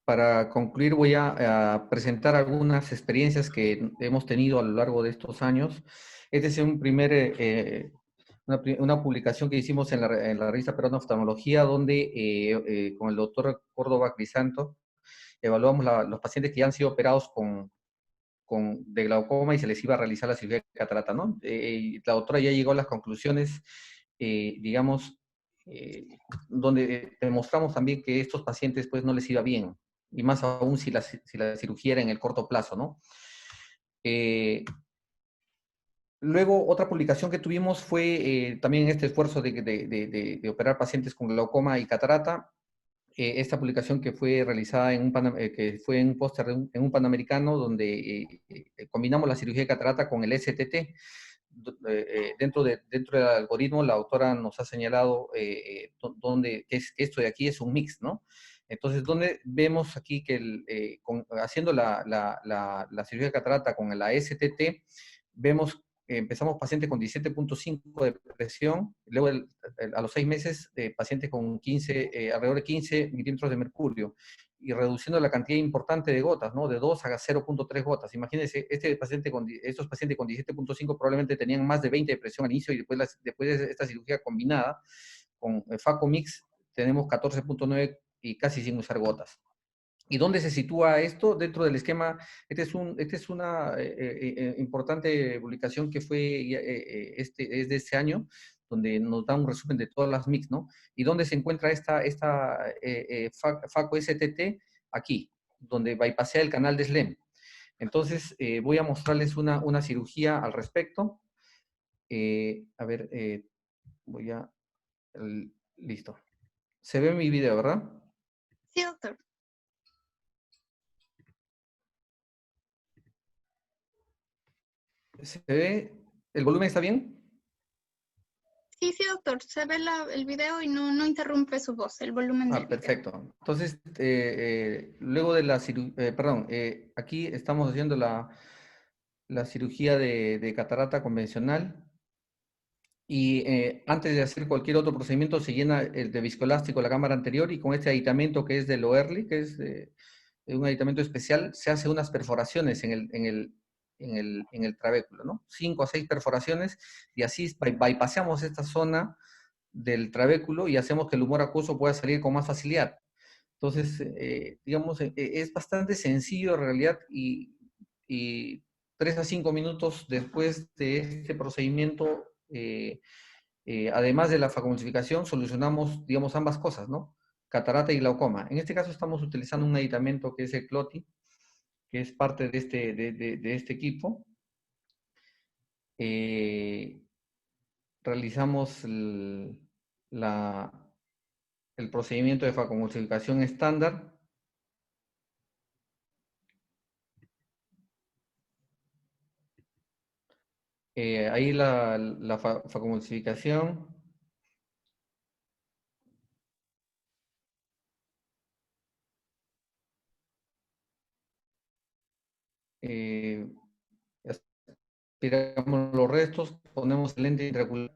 para concluir voy a presentar algunas experiencias que hemos tenido a lo largo de estos años. Este es una publicación que hicimos en la revista Peruana de Oftalmología, donde con el doctor Córdoba Crisanto evaluamos los pacientes que ya han sido operados de glaucoma y se les iba a realizar la cirugía de catarata, ¿no? La doctora ya llegó a las conclusiones, digamos, donde demostramos también que estos pacientes pues no les iba bien, y más aún si la cirugía era en el corto plazo, ¿no? Luego, otra publicación que tuvimos fue también este esfuerzo de operar pacientes con glaucoma y catarata. Esta publicación que fue realizada que fue en un póster en un panamericano, donde combinamos la cirugía de catarata con el STT. Dentro del algoritmo, la autora nos ha señalado que esto de aquí es un mix, ¿no? Entonces, donde vemos aquí que haciendo la cirugía de catarata con la STT, vemos empezamos paciente con 17.5 de presión, luego a los 6 meses paciente con alrededor de 15 milímetros de mercurio, y reduciendo la cantidad importante de gotas, ¿no? De 2 a 0.3 gotas. Imagínense, estos pacientes con 17.5 probablemente tenían más de 20 de presión al inicio, y después de esta cirugía combinada con FACO-MIX tenemos 14.9 y casi sin usar gotas. ¿Y dónde se sitúa esto? Dentro del esquema, esta es una importante publicación que es de este año, donde nos da un resumen de todas las MICs, ¿no? ¿Y dónde se encuentra esta FACO-STT? Aquí, donde bypassea el canal de SLEM. Entonces, voy a mostrarles una cirugía al respecto. A ver, listo. Se ve mi video, ¿verdad? Sí, doctor. ¿Se ve? ¿El volumen está bien? Sí, sí, doctor. Se ve el video y no interrumpe su voz, el volumen del video. Perfecto. Entonces, luego de la cirugía, aquí estamos haciendo la cirugía de catarata convencional, y antes de hacer cualquier otro procedimiento se llena el de viscoelástico la cámara anterior, y con este aditamento que es de Loerli, que es un aditamento especial, se hace unas perforaciones en el trabéculo, ¿no? 5 a 6 perforaciones, y así bypassamos esta zona del trabéculo y hacemos que el humor acuoso pueda salir con más facilidad. Entonces, digamos, es bastante sencillo en realidad, y 3 a 5 minutos después de este procedimiento, además de la facomulsificación, solucionamos, digamos, ambas cosas, ¿no? Catarata y glaucoma. En este caso estamos utilizando un aditamento que es el Cloti, que es parte de este equipo. Realizamos el procedimiento de facomulsificación estándar. Ahí la facomulsificación. Aspiramos los restos, ponemos el lente intraocular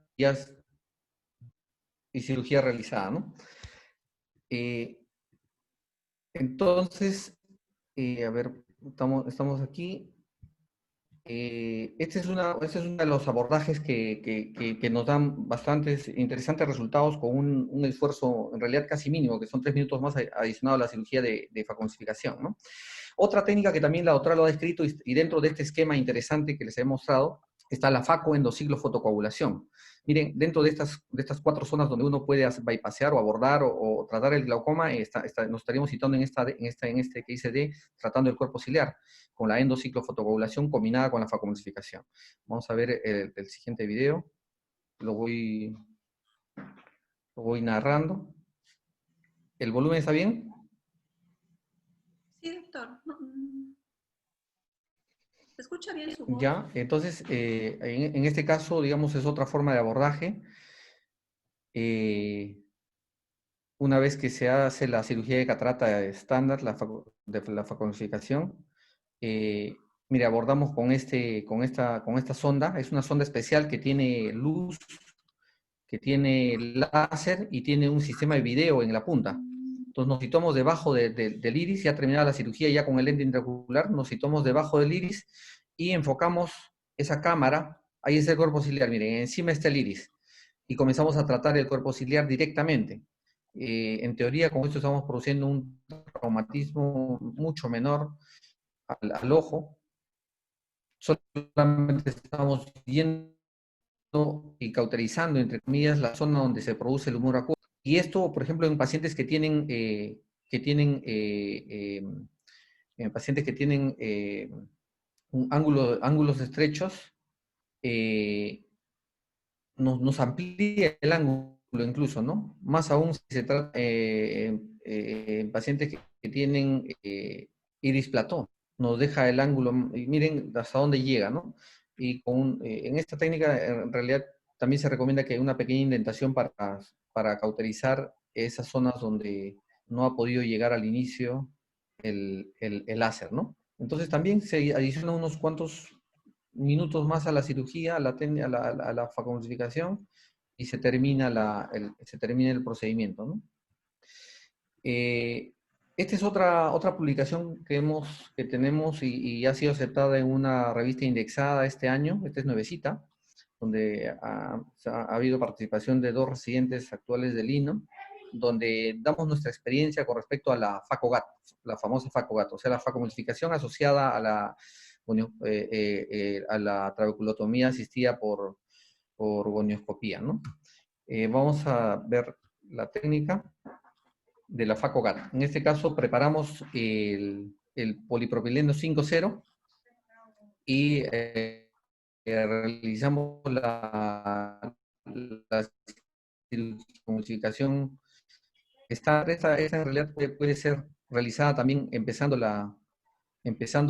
y cirugía realizada, ¿no? Entonces, a ver, estamos aquí. Este es uno de los abordajes que nos dan bastantes interesantes resultados con un esfuerzo en realidad casi mínimo, que son 3 minutos más adicionado a la cirugía de facomulsificación, ¿no? Otra técnica que también la doctora lo ha descrito y dentro de este esquema interesante que les he mostrado está la facoendociclofotocoagulación. Miren, dentro de estas 4 zonas donde uno puede bypassear o abordar o tratar el glaucoma, nos estaríamos citando en este que dice D, tratando el cuerpo ciliar, con la endociclofotocoagulación combinada con la facomulsificación. Vamos a ver el siguiente video. Lo voy narrando. ¿El volumen está bien? Sí, doctor. ¿Se escucha bien su voz? Ya, entonces, en este caso, digamos, es otra forma de abordaje. Una vez que se hace la cirugía de catarata estándar, de la facomulsificación, mire, abordamos con esta sonda. Es una sonda especial que tiene luz, que tiene láser y tiene un sistema de video en la punta. Entonces nos situamos debajo del iris, ya terminada la cirugía, ya con el lente intraocular, nos situamos debajo del iris y enfocamos esa cámara, ahí es el cuerpo ciliar, miren, encima está el iris, y comenzamos a tratar el cuerpo ciliar directamente. En teoría, con esto estamos produciendo un traumatismo mucho menor al ojo, solamente estamos viendo y cauterizando, entre comillas, la zona donde se produce el humor acuoso. Y esto, por ejemplo, en pacientes que tienen, en pacientes que tienen ángulos estrechos, nos amplía el ángulo incluso, ¿no? Más aún si se trata en pacientes que tienen iris platón, nos deja el ángulo, y miren hasta dónde llega, ¿no? Y en esta técnica, en realidad, también se recomienda que hay una pequeña indentación para cauterizar esas zonas donde no ha podido llegar al inicio el láser, ¿no? Entonces también se adiciona unos cuantos minutos más a la cirugía, a la facomulsificación, y se termina el procedimiento, ¿no? Esta es otra publicación que tenemos y ha sido aceptada en una revista indexada este año. Esta es nuevecita, donde ha habido participación de 2 residentes actuales del INO, donde damos nuestra experiencia con respecto a la FACOGAT, la famosa FACOGAT, o sea, la facomulsificación asociada a la trabeculotomía asistida por gonioscopía, ¿no? Vamos a ver la técnica de la FACOGAT. En este caso preparamos el polipropileno 5,0 y realizamos la cirugía. Esta en realidad puede ser realizada también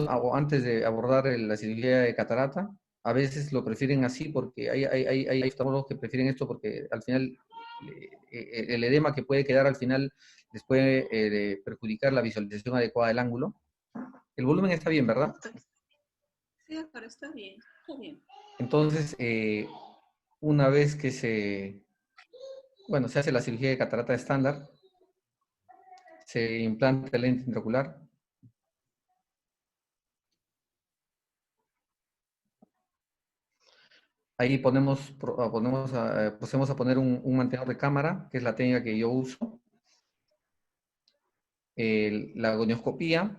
o antes de abordar la cirugía de catarata. A veces lo prefieren así porque hay oftalmólogos que prefieren esto porque al final el edema que puede quedar al final les puede perjudicar la visualización adecuada del ángulo. El volumen está bien, ¿verdad? Sí, doctor, está bien, está bien. Entonces, una vez que se hace la cirugía de catarata estándar, se implanta el lente intraocular. Ahí procedemos a poner un mantenedor de cámara, que es la técnica que yo uso. La gonioscopía.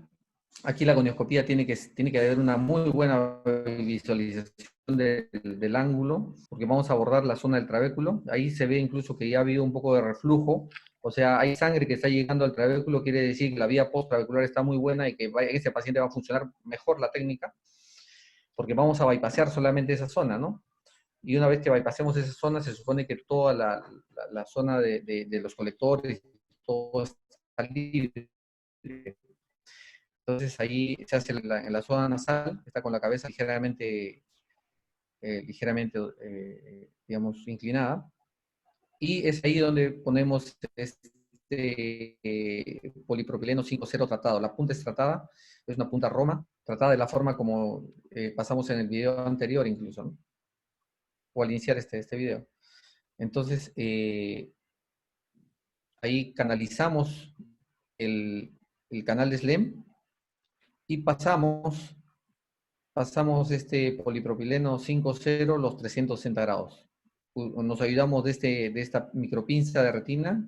Aquí la gonioscopía tiene que haber una muy buena visualización del ángulo, porque vamos a abordar la zona del trabéculo. Ahí se ve incluso que ya ha habido un poco de reflujo, o sea, hay sangre que está llegando al trabéculo, quiere decir que la vía posttrabecular está muy buena y que ese paciente va a funcionar mejor la técnica, porque vamos a bypassear solamente esa zona, ¿no? Y una vez que bypassemos esa zona, se supone que toda la zona de los colectores, todo está libre. Entonces ahí se hace en la zona nasal, está con la cabeza digamos, inclinada. Y es ahí donde ponemos este polipropileno 5,0 tratado. La punta es tratada, es una punta Roma, tratada de la forma como pasamos en el video anterior incluso, ¿no? O al iniciar este video. Entonces, ahí canalizamos el canal de SLEM y pasamos este polipropileno 5.0 los 360 grados. Nos ayudamos de esta micropinza de retina.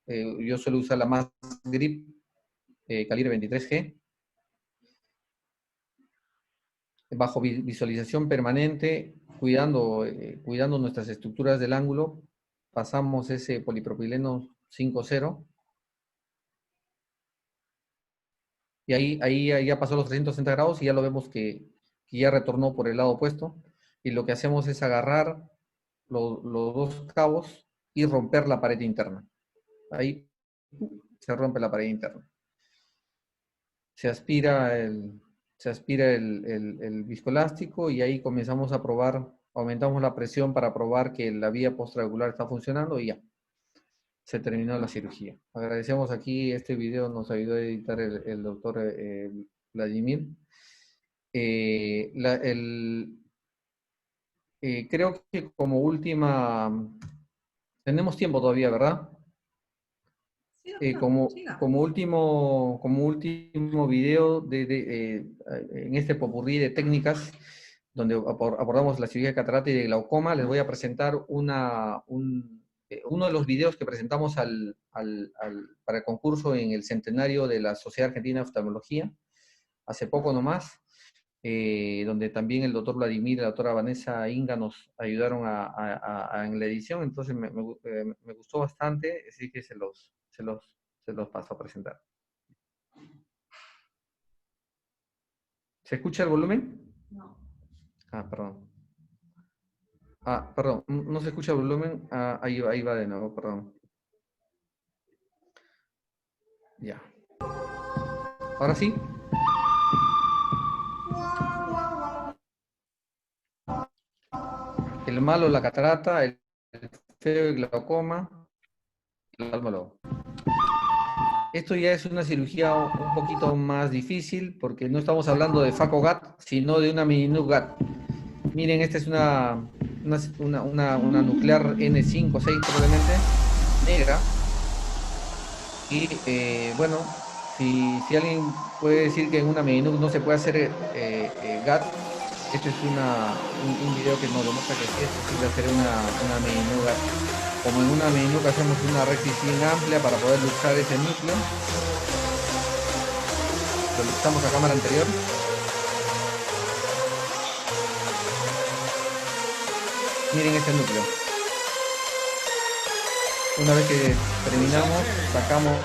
Yo suelo usar la más grip calibre 23G. Bajo visualización permanente, cuidando nuestras estructuras del ángulo, pasamos ese polipropileno 5.0. Y ahí ya pasó los 360 grados y ya lo vemos que ya retornó por el lado opuesto. Y lo que hacemos es agarrar los dos cabos y romper la pared interna. Ahí se rompe la pared interna. Se aspira el viscoelástico y ahí comenzamos a probar, aumentamos la presión para probar que la vía postraocular está funcionando y ya. Se terminó la cirugía. Agradecemos aquí, este video nos ayudó a editar el doctor Vladimir. Creo que como última, tenemos tiempo todavía, ¿verdad? Sí, doctor, como último video en este popurrí de técnicas donde abordamos la cirugía de catarata y de glaucoma, les voy a presentar uno de los videos que presentamos para el concurso en el centenario de la Sociedad Argentina de Oftalmología, hace poco nomás, donde también el doctor Vladimir y la doctora Vanessa Inga nos ayudaron en la edición. Entonces me gustó bastante, así que se los paso a presentar. ¿Se escucha el volumen? No. Perdón. Perdón, no se escucha el volumen. Ahí va de nuevo, perdón. Ya. Ahora sí. El malo, la catarata, el feo, el glaucoma, el oftalmólogo. Esto ya es una cirugía un poquito más difícil porque no estamos hablando de Faco-GAT, sino de una mini-NUC-GAT. Miren, esta es una nuclear N5-6 probablemente, negra. Y bueno, si alguien puede decir que en una mini-NUC no se puede hacer GAT, este es un video que nos demuestra que sí es posible hacer una mini-NUC-GAT. Como en una mini-NUC hacemos una rectificación amplia para poder luxar ese núcleo. Lo luxamos a cámara anterior. Miren este núcleo. Una vez que terminamos, sacamos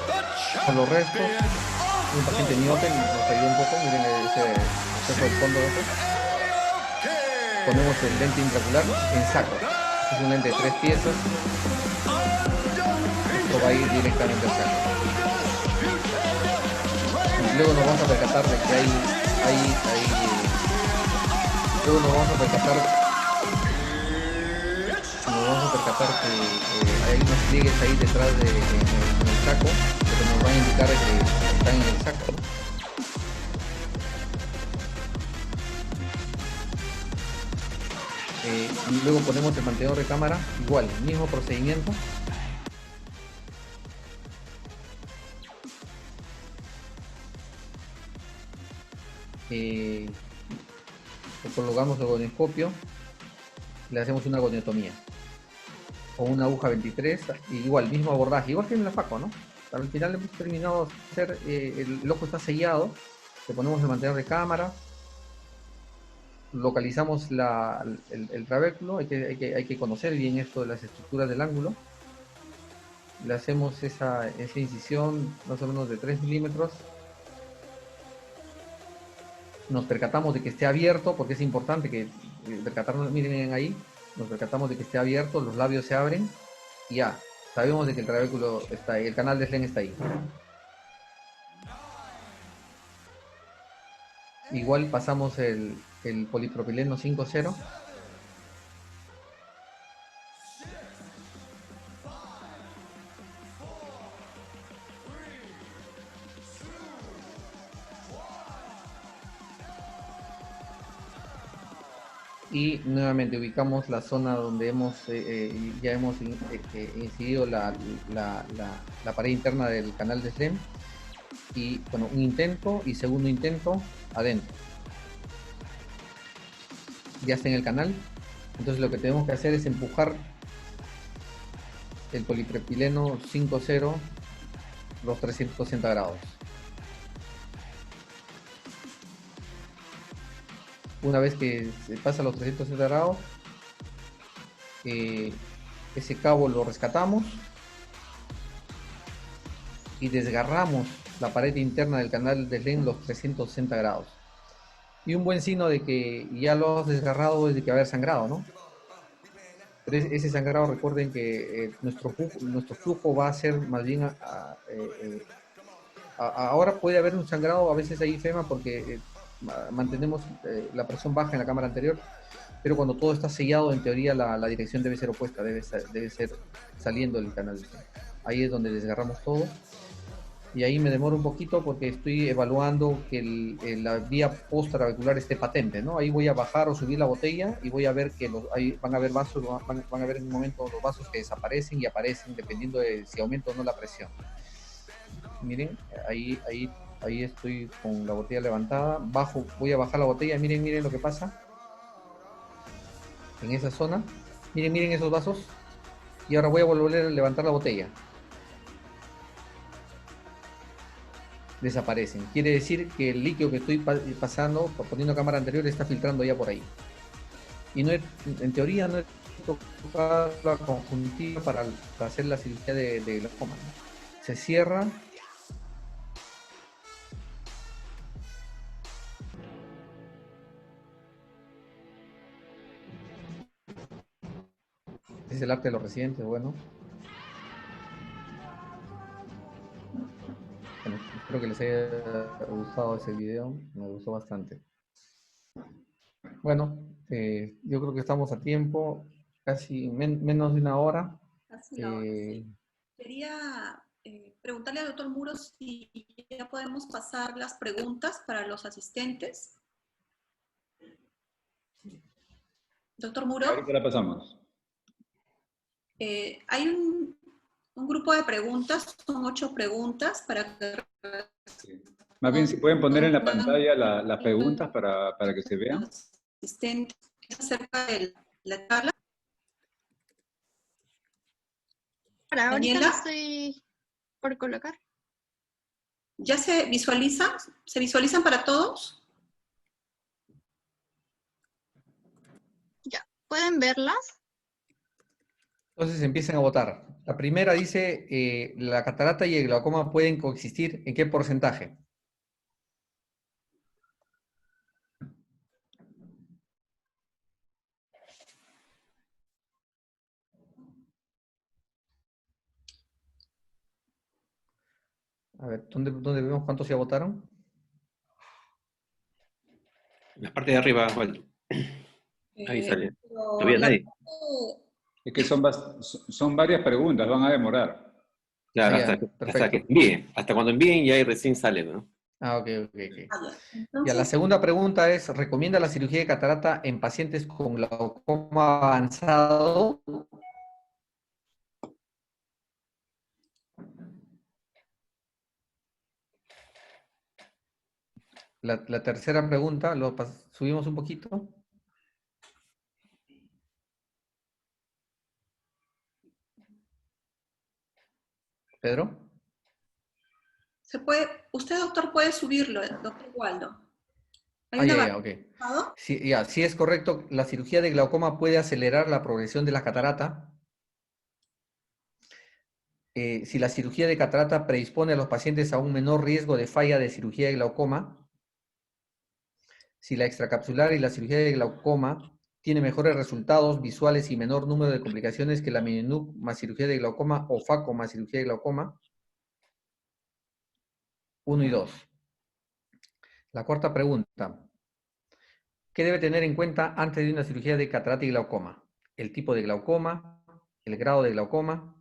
los restos. Un paciente miope nos ayudó un poco. Miren ese fue el fondo de esto. Ponemos el lente intraocular en saco. Es un lente de 3 piezas. Esto va a ir directamente al saco. Y luego nos vamos a percatar de que luego nos vamos a percatar que hay unos pliegues ahí detrás en el saco, que nos van a indicar que están en el saco. Y luego ponemos el mantenedor de cámara, igual, mismo procedimiento. Colocamos el gonioscopio, le hacemos una goniotomía o una aguja 23, igual, mismo abordaje, igual que en la Faco, ¿no? Al final hemos terminado de hacer, el ojo está sellado, le ponemos el mantenedor de cámara, localizamos el trabéculo, hay que conocer bien esto de las estructuras del ángulo, le hacemos esa incisión más o menos de 3 milímetros, nos percatamos de que esté abierto, porque es importante que percatarnos, miren ahí, nos percatamos de que esté abierto, los labios se abren y ya, sabemos de que el trabéculo está ahí, el canal de SLEM está ahí. Igual pasamos el polipropileno 5.0. Y nuevamente ubicamos la zona donde ya hemos incidido la pared interna del canal de SLEM y, bueno, un intento y segundo intento adentro. Ya está en el canal. Entonces lo que tenemos que hacer es empujar el polipropileno 5,0 los 360 grados. Una vez que se pasa los 360 grados, ese cabo lo rescatamos y desgarramos la pared interna del canal de SLEM los 360 grados. Y un buen signo de que ya lo has desgarrado es de que haber sangrado, ¿no? Pero ese sangrado, recuerden que nuestro flujo va a ser más bien ahora puede haber un sangrado, a veces hay FEMA porque mantenemos la presión baja en la cámara anterior, pero cuando todo está sellado, en teoría la dirección debe ser opuesta, debe ser saliendo del canal. Ahí es donde desgarramos todo. Y ahí me demoro un poquito porque estoy evaluando que la vía postravehicular esté patente, ¿no? Ahí voy a bajar o subir la botella y voy a ver que ahí van a haber vasos, van a ver en un momento los vasos que desaparecen y aparecen dependiendo de si aumenta o no la presión. Miren, ahí estoy con la botella levantada, voy a bajar la botella, miren lo que pasa en esa zona, miren esos vasos, y ahora voy a volver a levantar la botella. Desaparecen. Quiere decir que el líquido que estoy pasando, poniendo cámara anterior, está filtrando ya por ahí. Y en teoría no he tocado la conjuntiva para hacer la cirugía de glaucoma. Se cierra. Es el arte de los residentes, bueno. Espero que les haya gustado ese video, me gustó bastante. Bueno, yo creo que estamos a tiempo, casi menos de una hora. Casi una hora, sí. Quería preguntarle al doctor Muro si ya podemos pasar las preguntas para los asistentes. Doctor Muro. Ahorita la pasamos. Hay un grupo de preguntas, son 8 preguntas para que... Sí. Más bien, si pueden poner en la pantalla las preguntas para que se vean. Los asistentes acerca de la charla. Ahora, ahorita Daniela, lo estoy por colocar. ¿ya se visualizan? ¿Se visualizan para todos? Ya, ¿pueden verlas? Entonces empiezan a votar. La primera dice, la catarata y el glaucoma pueden coexistir, ¿en qué porcentaje? A ver, ¿dónde vemos cuántos ya votaron? La parte de arriba, Waldo. Ahí sale. No había nadie. Es que son varias preguntas, van a demorar. Claro, Sí, hasta que envíen. Hasta cuando envíen ya ahí recién sale, ¿no? Ah, ok. Entonces, Ya, la segunda pregunta es, ¿recomienda la cirugía de catarata en pacientes con glaucoma avanzado? La tercera pregunta, subimos un poquito. Pedro. Usted, doctor, puede subirlo, doctor Waldo. Ok. Sí, es correcto. La cirugía de glaucoma puede acelerar la progresión de la catarata. Si la cirugía de catarata predispone a los pacientes a un menor riesgo de falla de cirugía de glaucoma, si la extracapsular y la cirugía de glaucoma tiene mejores resultados visuales y menor número de complicaciones que la Mini-NUC más cirugía de glaucoma o FACO más cirugía de glaucoma. 1 y 2. La cuarta pregunta. ¿Qué debe tener en cuenta antes de una cirugía de catarata y glaucoma? El tipo de glaucoma, el grado de glaucoma,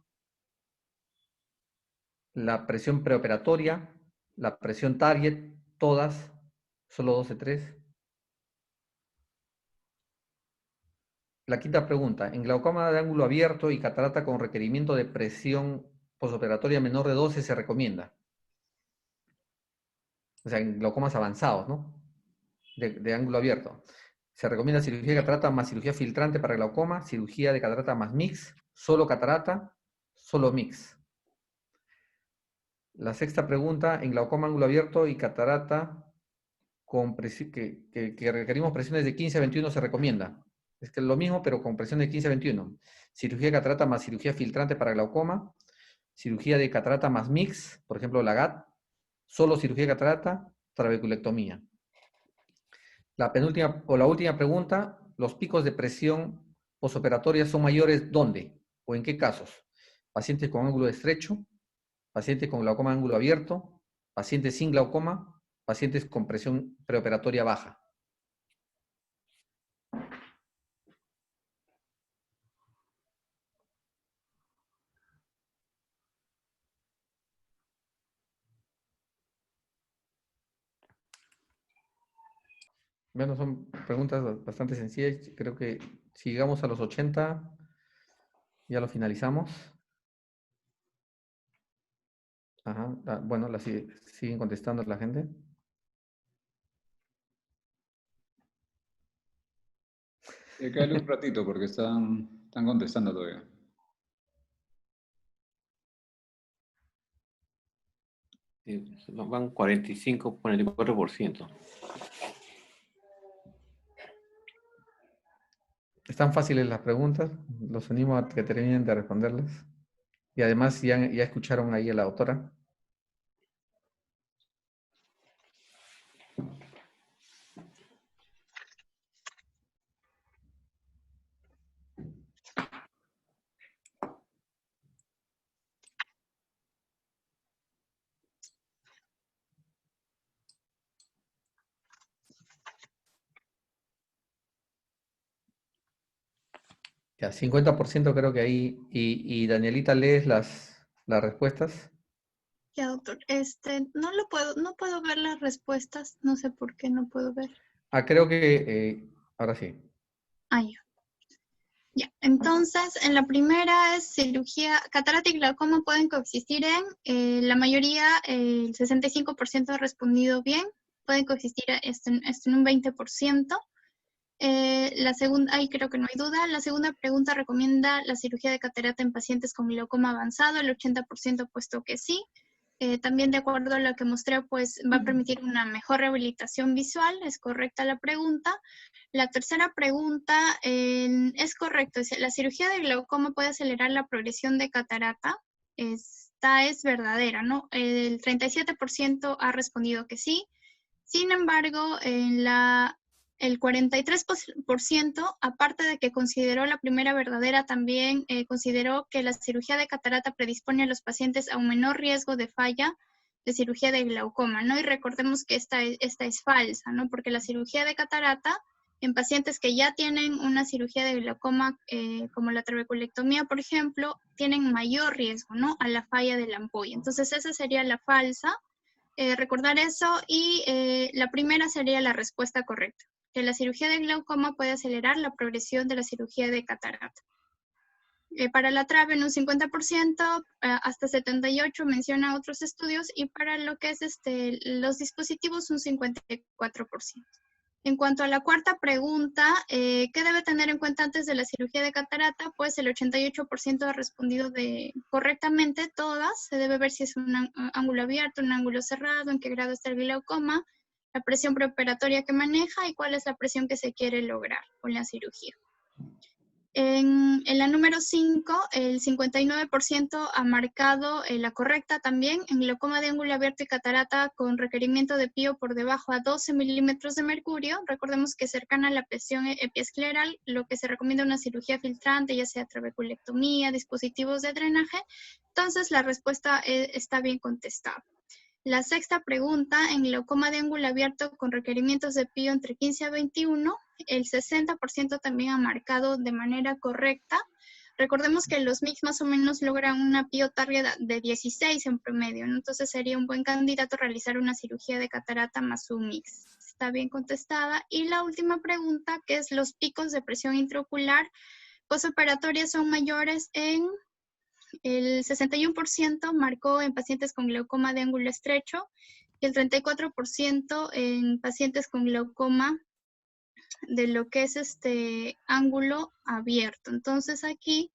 la presión preoperatoria, la presión target, todas, solo 2 de 3. La quinta pregunta. En glaucoma de ángulo abierto y catarata con requerimiento de presión posoperatoria menor de 12 se recomienda. o sea, en glaucomas avanzados, ¿no? De ángulo abierto. Se recomienda cirugía de catarata más cirugía filtrante para glaucoma, cirugía de catarata más mix, solo catarata, solo mix. La sexta pregunta, en glaucoma ángulo abierto y catarata con que requerimos presiones de 15 a 21 se recomienda. Es que es lo mismo, pero con presión de 15 a 21. Cirugía de catarata más cirugía filtrante para glaucoma, cirugía de catarata más mix, por ejemplo, la GAT, solo cirugía de catarata, trabeculectomía. La penúltima o la última pregunta, ¿los picos de presión posoperatoria son mayores dónde o en qué casos? Pacientes con ángulo estrecho, pacientes con glaucoma ángulo abierto, pacientes sin glaucoma, pacientes con presión preoperatoria baja. Bueno, son preguntas bastante sencillas. Creo que si llegamos a los 80, ya lo finalizamos. Ajá. Bueno, siguen contestando la gente. Cállate un ratito porque están contestando todavía. Van 45, 44%. Están fáciles las preguntas. Los animo a que terminen de responderlas. Y además ya escucharon ahí a la autora. Ya, 50% creo que ahí. Y Danielita, ¿lees las respuestas? Ya, doctor. No puedo ver las respuestas. No sé por qué no puedo ver. Creo que ahora sí. Ya. Ya, entonces, en la primera es cirugía, catarata y glaucoma pueden coexistir la mayoría, el 65% ha respondido bien, pueden coexistir en un 20%. La segunda, ahí creo que no hay duda. La segunda pregunta recomienda la cirugía de catarata en pacientes con glaucoma avanzado, el 80% ha puesto que sí. También de acuerdo a lo que mostré, pues va a permitir una mejor rehabilitación visual, es correcta la pregunta. La tercera pregunta es correcto, la cirugía de glaucoma puede acelerar la progresión de catarata, esta es verdadera, ¿no? El 37% ha respondido que sí, sin embargo, el 43%, aparte de que consideró la primera verdadera, también consideró que la cirugía de catarata predispone a los pacientes a un menor riesgo de falla de cirugía de glaucoma, ¿no? Y recordemos que esta es falsa, ¿no? Porque la cirugía de catarata en pacientes que ya tienen una cirugía de glaucoma, como la trabeculectomía, por ejemplo, tienen mayor riesgo, ¿no? A la falla de la ampolla. Entonces, esa sería la falsa. Recordar eso y la primera sería la respuesta correcta, que la cirugía de glaucoma puede acelerar la progresión de la cirugía de catarata. Para la TRAB en un 50%, hasta 78% menciona otros estudios, y para lo que es los dispositivos un 54%. En cuanto a la cuarta pregunta, ¿qué debe tener en cuenta antes de la cirugía de catarata? Pues el 88% ha respondido correctamente, todas. Se debe ver si es un ángulo abierto, un ángulo cerrado, en qué grado está el glaucoma, la presión preoperatoria que maneja y cuál es la presión que se quiere lograr con la cirugía. En la número 5, el 59% ha marcado la correcta también, en glaucoma de ángulo abierto y catarata con requerimiento de PIO por debajo a 12 milímetros de mercurio. Recordemos que cercana a la presión epiescleral, lo que se recomienda una cirugía filtrante, ya sea trabeculectomía, dispositivos de drenaje. Entonces la respuesta está bien contestada. La sexta pregunta, en glaucoma de ángulo abierto con requerimientos de PIO entre 15 a 21, el 60% también ha marcado de manera correcta. Recordemos que los mix más o menos logran una PIO target de 16 en promedio, ¿no? Entonces sería un buen candidato realizar una cirugía de catarata más un mix. Está bien contestada. Y la última pregunta, que es los picos de presión intraocular postoperatoria son mayores en... El 61% marcó en pacientes con glaucoma de ángulo estrecho y el 34% en pacientes con glaucoma de lo que es ángulo abierto. Entonces aquí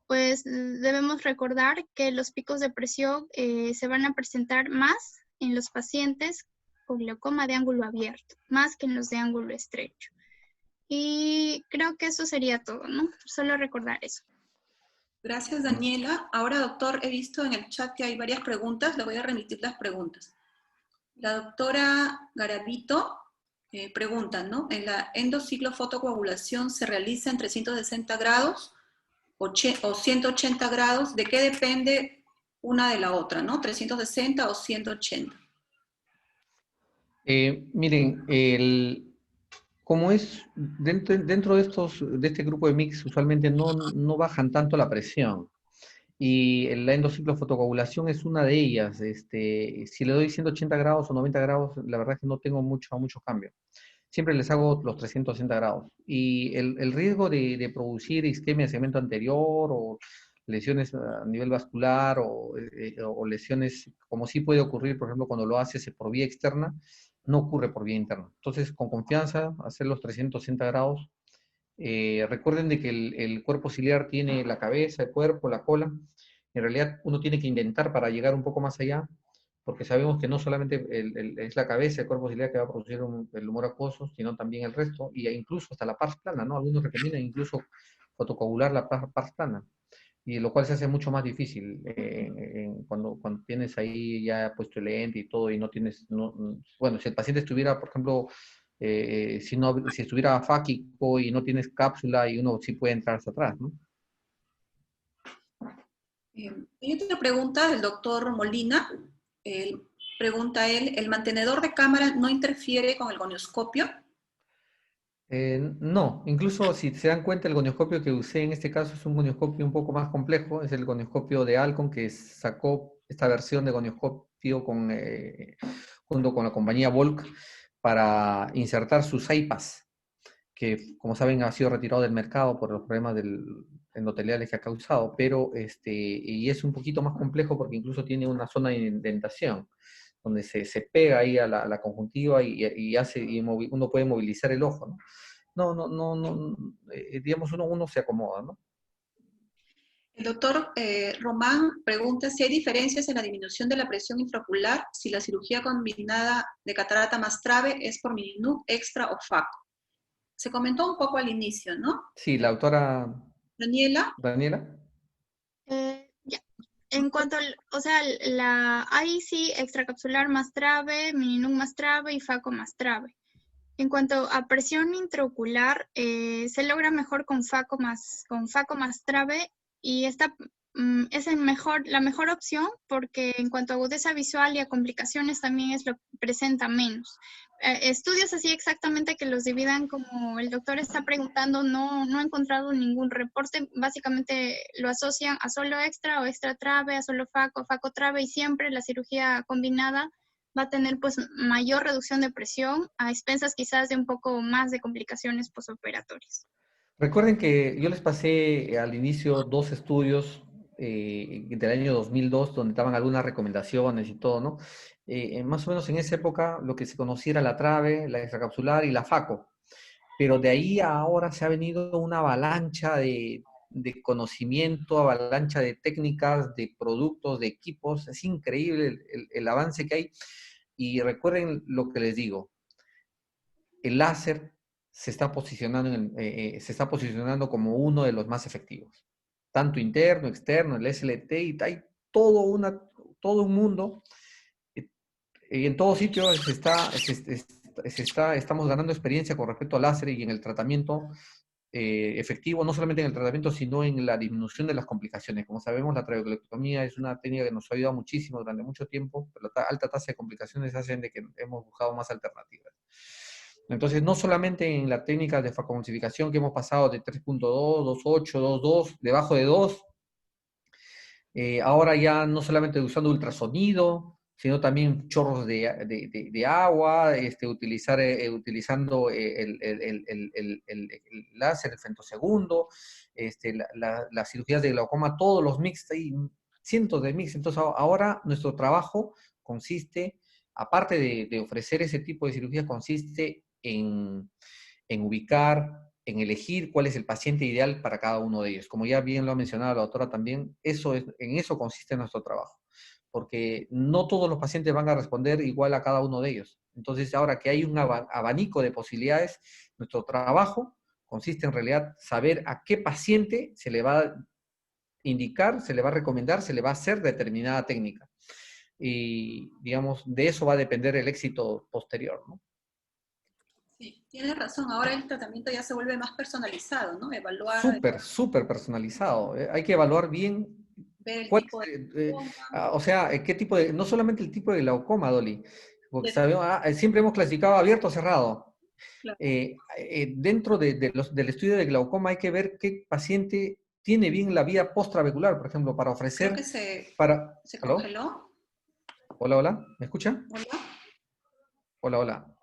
pues debemos recordar que los picos de presión se van a presentar más en los pacientes con glaucoma de ángulo abierto, más que en los de ángulo estrecho. Y creo que eso sería todo, ¿no? Solo recordar eso. Gracias, Daniela. Ahora, doctor, he visto en el chat que hay varias preguntas. Le voy a remitir las preguntas. La doctora Garavito pregunta, ¿no? ¿En la endociclofotocoagulación se realiza en 360 grados o 180 grados? ¿De qué depende una de la otra, ¿no? 360 o 180. Miren, como es dentro de este grupo de mix, usualmente no bajan tanto la presión. Y la endociclofotocoagulación es una de ellas. Si le doy 180 grados o 90 grados, la verdad es que no tengo mucho cambio. Siempre les hago los 360 grados. Y el riesgo de producir isquemia de segmento anterior o lesiones a nivel vascular o lesiones, como sí puede ocurrir, por ejemplo, cuando lo haces por vía externa, no ocurre por vía interna. Entonces, con confianza, hacer los 360 grados. Recuerden de que el cuerpo ciliar tiene la cabeza, el cuerpo, la cola. En realidad, uno tiene que intentar para llegar un poco más allá, porque sabemos que no solamente es la cabeza, el cuerpo ciliar que va a producir el humor acuoso, sino también el resto, y incluso hasta la pars plana, ¿no? Algunos recomiendan incluso fotocoagular la pars plana, y lo cual se hace mucho más difícil cuando tienes ahí ya puesto el lente y todo, y no tienes, bueno, si el paciente estuviera, por ejemplo, si estuviera fáquico y no tienes cápsula, y uno sí puede entrar hasta atrás, ¿no? Hay otra pregunta del doctor Molina. Pregunta él, ¿el mantenedor de cámara no interfiere con el gonioscopio? No, incluso si se dan cuenta, el gonioscopio que usé en este caso es un gonioscopio un poco más complejo, es el gonioscopio de Alcon, que sacó esta versión de gonioscopio junto con la compañía Volk para insertar sus iPads, que como saben ha sido retirado del mercado por los problemas endoteliales que ha causado, pero y es un poquito más complejo porque incluso tiene una zona de indentación, donde se pega ahí a la conjuntiva y uno puede movilizar el ojo, ¿no? Digamos, uno se acomoda, ¿no? El doctor Román pregunta si hay diferencias en la disminución de la presión intraocular si la cirugía combinada de catarata más trave es por Miniluk, extra o FACO. Se comentó un poco al inicio, ¿no? Sí, la doctora Daniela. Ya. En cuanto o sea, hay sí extracapsular más trave, Miniluk más trave y FACO más trave. En cuanto a presión intraocular, se logra mejor con FACO más trave y esta es la mejor opción porque en cuanto a agudeza visual y a complicaciones también es lo que presenta menos. Estudios así exactamente que los dividan como el doctor está preguntando, no he encontrado ningún reporte. Básicamente lo asocian a solo extra o extra trave, a solo FACO trave, y siempre la cirugía combinada va a tener pues mayor reducción de presión a expensas quizás de un poco más de complicaciones posoperatorias. Recuerden que yo les pasé al inicio 2 estudios del año 2002 donde estaban algunas recomendaciones y todo, ¿no? Más o menos en esa época lo que se conocía era la trave, la extracapsular y la FACO, pero de ahí a ahora se ha venido una avalancha de conocimiento, avalancha de técnicas, de productos, de equipos. Es increíble el avance que hay. Y recuerden lo que les digo, el láser se está posicionando como uno de los más efectivos, tanto interno, externo, el SLT, y hay todo un mundo, y en todos sitios estamos ganando experiencia con respecto al láser y en el tratamiento efectivo, no solamente en el tratamiento, sino en la disminución de las complicaciones. Como sabemos, la trabeculectomía es una técnica que nos ha ayudado muchísimo durante mucho tiempo, pero la alta tasa de complicaciones hacen de que hemos buscado más alternativas. Entonces, no solamente en la técnica de facomulsificación que hemos pasado de 3.2, 2.8, 2.2, debajo de 2, ahora ya no solamente usando ultrasonido, sino también chorros de agua, utilizando el láser, el femtosegundo, las cirugías de glaucoma, todos los mix, hay cientos de mix. Entonces ahora nuestro trabajo consiste aparte de ofrecer ese tipo de cirugía, consiste en ubicar, en elegir cuál es el paciente ideal para cada uno de ellos. Como ya bien lo ha mencionado la doctora también, en eso consiste nuestro trabajo, porque no todos los pacientes van a responder igual a cada uno de ellos. Entonces, ahora que hay un abanico de posibilidades, nuestro trabajo consiste en realidad saber a qué paciente se le va a indicar, se le va a recomendar, se le va a hacer determinada técnica. Y, digamos, de eso va a depender el éxito posterior, ¿no? Sí, tienes razón. Ahora el tratamiento ya se vuelve más personalizado, ¿no? Evaluar, Súper personalizado. Hay que evaluar bien ver el cuál, tipo de o sea, qué tipo de, no solamente el tipo de glaucoma, Dolly, porque de- sabemos, siempre hemos clasificado abierto o cerrado. claro. Dentro del estudio de glaucoma hay que ver qué paciente tiene bien la vía postrabecular, por ejemplo, para Creo ofrecer, que se ¿aló? congeló. Hola, hola, ¿me escucha? ¿Hola? Hola, hola.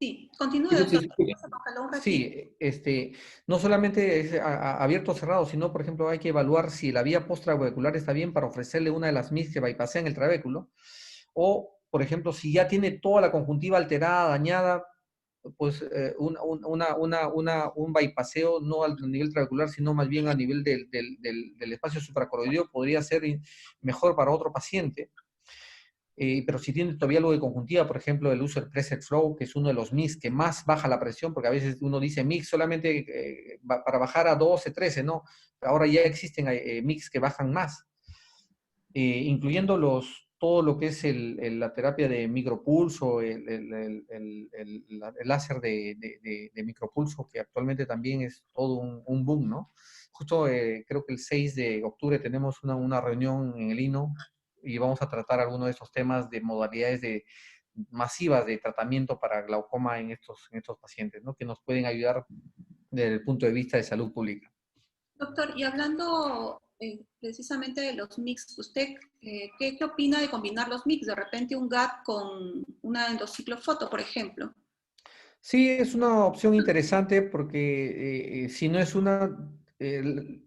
Sí, continúe, Sí, sí, doctor. sí, Se congeló un ratito. sí, no solamente es abierto o cerrado, sino, por ejemplo, hay que evaluar si la vía postrabecular está bien para ofrecerle una de las MIGs que bypassean el trabéculo, o, por ejemplo, si ya tiene toda la conjuntiva alterada, dañada, pues un bypasseo no al nivel trabecular, sino más bien a nivel del espacio supracoroideo podría ser mejor para otro paciente. Pero si tiene todavía algo de conjuntiva, por ejemplo, el uso del Pressure Flow, que es uno de los MIGs que más baja la presión, porque a veces uno dice MIG solamente para bajar a 12, 13, ¿no? Ahora ya existen MIGs que bajan más, incluyendo todo lo que es la terapia de micropulso, el láser de micropulso, que actualmente también es todo un boom, ¿no? Justo creo que el 6 de octubre tenemos una reunión en el INO y vamos a tratar algunos de esos temas de modalidades masivas de tratamiento para glaucoma en estos pacientes, ¿no? Que nos pueden ayudar desde el punto de vista de salud pública. Doctor, y hablando precisamente de los mix, ¿usted qué opina de combinar los mix? De repente un GAT con una endociclofoto, por ejemplo. Sí, es una opción interesante porque si no es eh,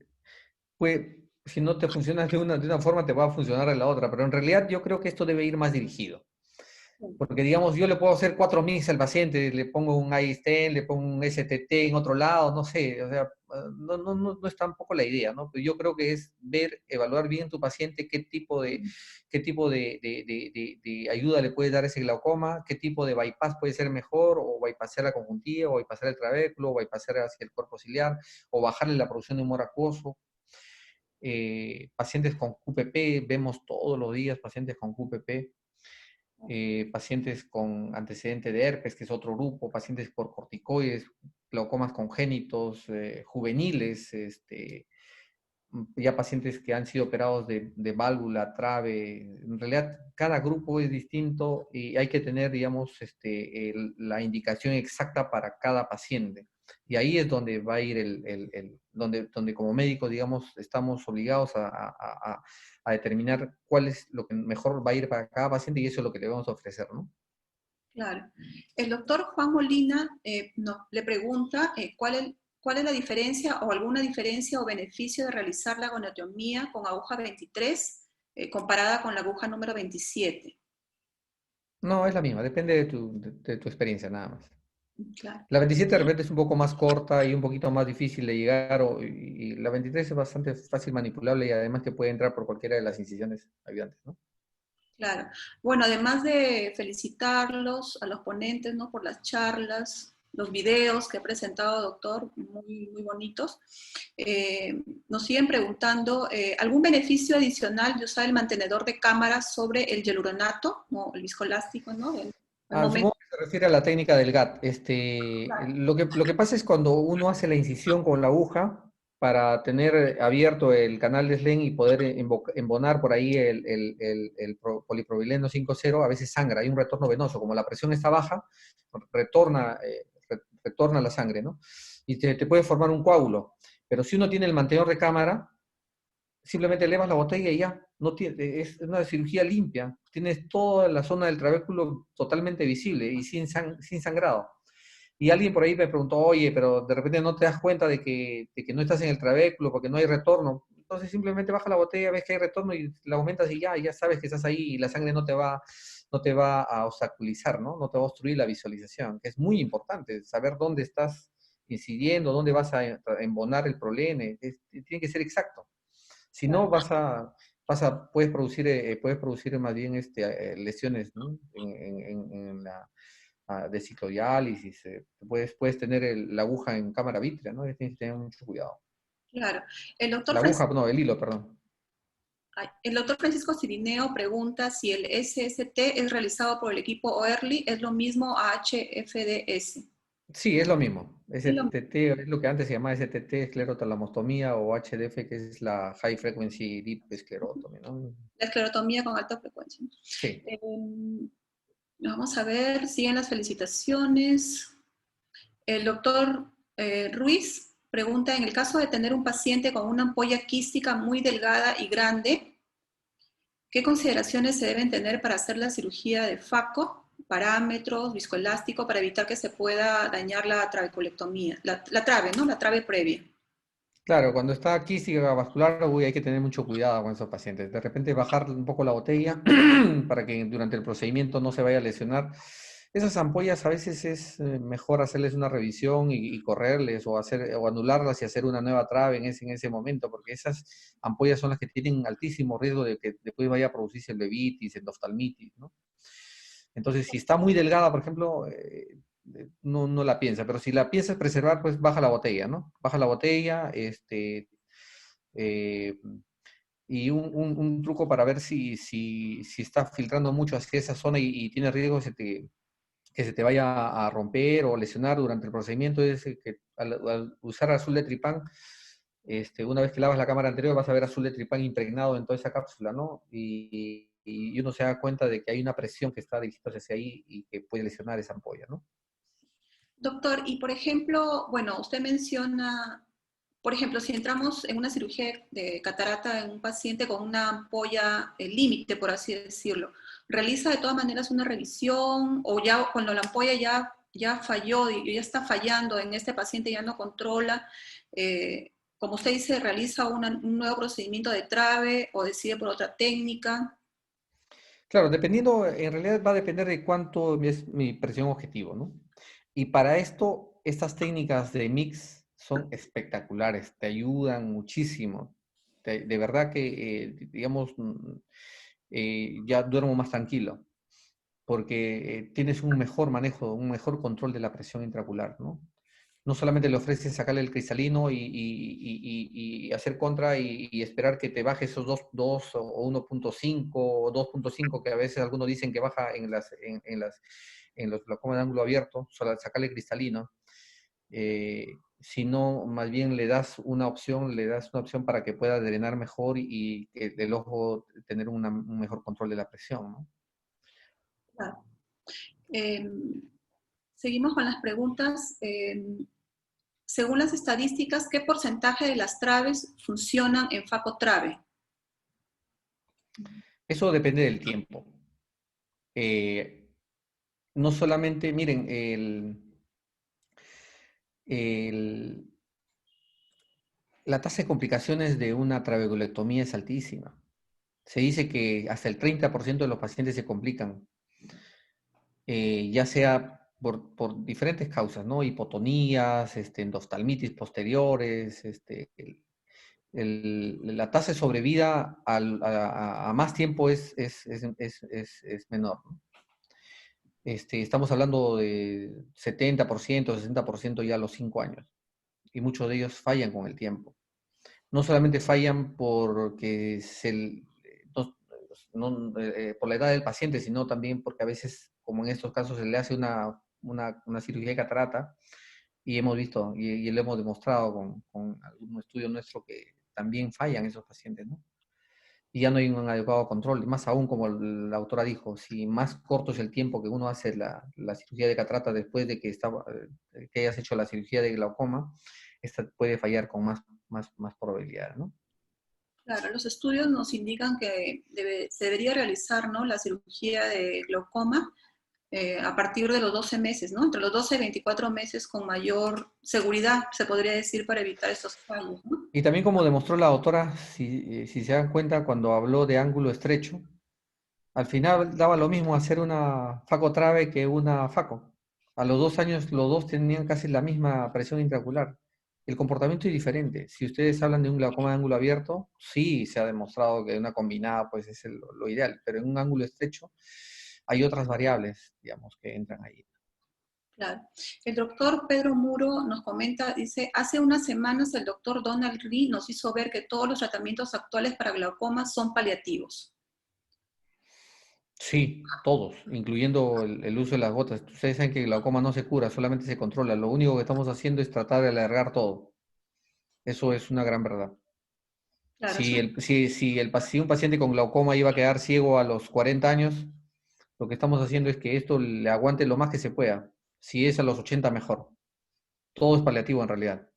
pues, si no te funciona de una forma, te va a funcionar de la otra, pero en realidad yo creo que esto debe ir más dirigido. Porque, digamos, yo le puedo hacer 4 mix al paciente, le pongo un iStent, le pongo un STT en otro lado, no sé, o sea, no es tampoco la idea, ¿no? Pero yo creo que es evaluar bien tu paciente, qué tipo de ayuda le puede dar ese glaucoma, qué tipo de bypass puede ser mejor, o bypassear la conjuntiva, o bypassear el trabéculo, o bypassear hacia el cuerpo ciliar, o bajarle la producción de humor acuoso. Pacientes con QPP, vemos todos los días pacientes con QPP. Pacientes con antecedente de herpes, que es otro grupo, pacientes por corticoides, glaucomas congénitos, juveniles, ya pacientes que han sido operados de válvula, trave. En realidad, cada grupo es distinto y hay que tener, digamos, la indicación exacta para cada paciente. Y ahí es donde va a ir donde como médicos, digamos, estamos obligados a determinar cuál es lo que mejor va a ir para cada paciente y eso es lo que le vamos a ofrecer, ¿no? Claro. El doctor Juan Molina le pregunta cuál es la diferencia o alguna diferencia o beneficio de realizar la goniotomía con aguja 23 comparada con la aguja número 27. No, es la misma, depende de tu experiencia nada más. Claro. La 27 de repente es un poco más corta y un poquito más difícil de llegar, y la 23 es bastante fácil manipulable y además que puede entrar por cualquiera de las incisiones ayudantes, ¿no? Claro. Bueno, además de felicitarlos a los ponentes, ¿no? Por las charlas, los videos que ha presentado, doctor, muy, muy bonitos, nos siguen preguntando, ¿algún beneficio adicional de usar el mantenedor de cámara sobre el hialuronato, ¿no? El viscoelástico, ¿no? Al momento. Supongo que se refiere a la técnica del GAT. Lo que pasa es cuando uno hace la incisión con la aguja para tener abierto el canal de Slen y poder embonar por ahí el polipropileno 5,0, a veces sangra, hay un retorno venoso. Como la presión está baja, retorna la sangre, ¿no? Y te puede formar un coágulo. Pero si uno tiene el mantenedor de cámara, simplemente elevas la botella y ya, no tiene, es una cirugía limpia, tienes toda la zona del trabéculo totalmente visible y sin sangrado. Y alguien por ahí me preguntó, oye, pero de repente no te das cuenta de que no estás en el trabéculo porque no hay retorno. Entonces simplemente baja la botella, ves que hay retorno y la aumentas y ya sabes que estás ahí y la sangre no te va a obstaculizar, ¿no? No te va a obstruir la visualización, que es muy importante, saber dónde estás incidiendo, dónde vas a embonar el problema, tiene que ser exacto. Si no, puedes producir más bien lesiones, ¿no? En la de citodiálisis, puedes tener la aguja en cámara vítrea, ¿no? Tienes que tener mucho cuidado. Claro. El doctor La aguja, no, el hilo, perdón. El doctor Francisco Cirineo pregunta si el SST es realizado por el equipo OERLI, ¿es lo mismo a HFDS? Sí, es lo mismo. lo STT es lo que antes se llamaba STT, esclerotalastomía, o HDF, que es la High Frequency Deep Sclerotomy, ¿no? La esclerotomía con alta frecuencia. Sí. Vamos a ver, siguen las felicitaciones. El doctor Ruiz pregunta, en el caso de tener un paciente con una ampolla quística muy delgada y grande, ¿qué consideraciones se deben tener para hacer la cirugía de FACO? Parámetros, viscoelástico, para evitar que se pueda dañar la trabeculectomía, la trave, ¿no? La trave previa. Claro, cuando está quística vascular, hay que tener mucho cuidado con esos pacientes. De repente bajar un poco la botella para que durante el procedimiento no se vaya a lesionar. Esas ampollas a veces es mejor hacerles una revisión y correrles o anularlas y hacer una nueva trave en ese momento, porque esas ampollas son las que tienen altísimo riesgo de que después vaya a producirse blebitis, endoftalmitis, ¿no? Entonces, si está muy delgada, por ejemplo, no la piensa, pero si la piensas preservar, pues baja la botella, ¿no? Baja la botella, y un truco para ver si está filtrando mucho hacia esa zona y tiene riesgo que se te vaya a romper o lesionar durante el procedimiento, es que al usar azul de tripán, una vez que lavas la cámara anterior vas a ver azul de tripán impregnado en toda esa cápsula, ¿no? Y uno se da cuenta de que hay una presión que está dirigiéndose hacia ahí y que puede lesionar esa ampolla, ¿no? Doctor, y por ejemplo, bueno, usted menciona, por ejemplo, si entramos en una cirugía de catarata en un paciente con una ampolla límite, por así decirlo, ¿realiza de todas maneras una revisión o ya cuando la ampolla ya falló y ya está fallando en este paciente, ya no controla? Como usted dice, ¿realiza un nuevo procedimiento de trave o decide por otra técnica? Claro, dependiendo, en realidad va a depender de cuánto es mi presión objetivo, ¿no? Y para esto, estas técnicas de mix son espectaculares, te ayudan muchísimo. De verdad que, digamos, ya duermo más tranquilo, porque tienes un mejor manejo, un mejor control de la presión intraocular, ¿no? No solamente le ofreces sacarle el cristalino y hacer contra y esperar que te baje esos 2 o 1.5 o 2.5 que a veces algunos dicen que baja en los glaucomas de ángulo abierto, solo sacarle cristalino, sino más bien le das una opción para que pueda drenar mejor y el ojo tener un mejor control de la presión, ¿no? Claro. Seguimos con las preguntas. Según las estadísticas, ¿qué porcentaje de las traves funcionan en FACO-trave? Eso depende del tiempo. No solamente, miren, la tasa de complicaciones de una trabeculectomía es altísima. Se dice que hasta el 30% de los pacientes se complican, ya sea por diferentes causas, ¿no? Hipotonías, endoftalmitis posteriores, la tasa de sobrevida a más tiempo es menor, ¿no? Estamos hablando de 70%, 60% ya a los 5 años, y muchos de ellos fallan con el tiempo. No solamente fallan porque por la edad del paciente, sino también porque a veces, como en estos casos, se le hace una cirugía de catarata, y hemos visto, y lo hemos demostrado con algún estudio nuestro, que también fallan esos pacientes, ¿no? Y ya no hay un adecuado control, y más aún, como la autora dijo, si más corto es el tiempo que uno hace la cirugía de catarata después de que hayas hecho la cirugía de glaucoma, esta puede fallar con más probabilidad, ¿no? Claro, los estudios nos indican que se debería realizar, ¿no?, la cirugía de glaucoma a partir de los 12 meses, ¿no? Entre los 12 y 24 meses con mayor seguridad, se podría decir, para evitar estos fallos, ¿no? Y también, como demostró la autora, si se dan cuenta, cuando habló de ángulo estrecho, Al final daba lo mismo hacer una facotrave que una faco. A los 2 años los dos tenían casi la misma presión intraocular. El comportamiento es diferente. Si ustedes hablan de un glaucoma de ángulo abierto, sí se ha demostrado que una combinada pues es lo ideal, pero en un ángulo estrecho hay otras variables, digamos, que entran ahí. Claro. El doctor Pedro Muro nos comenta, dice, hace unas semanas el doctor Donald Lee nos hizo ver que todos los tratamientos actuales para glaucoma son paliativos. Sí, todos, incluyendo el uso de las gotas. Ustedes saben que el glaucoma no se cura, solamente se controla. Lo único que estamos haciendo es tratar de alargar todo. Eso es una gran verdad. Claro, Si, si un paciente con glaucoma iba a quedar ciego a los 40 años, lo que estamos haciendo es que esto le aguante lo más que se pueda. Si es a los 80, mejor. Todo es paliativo en realidad.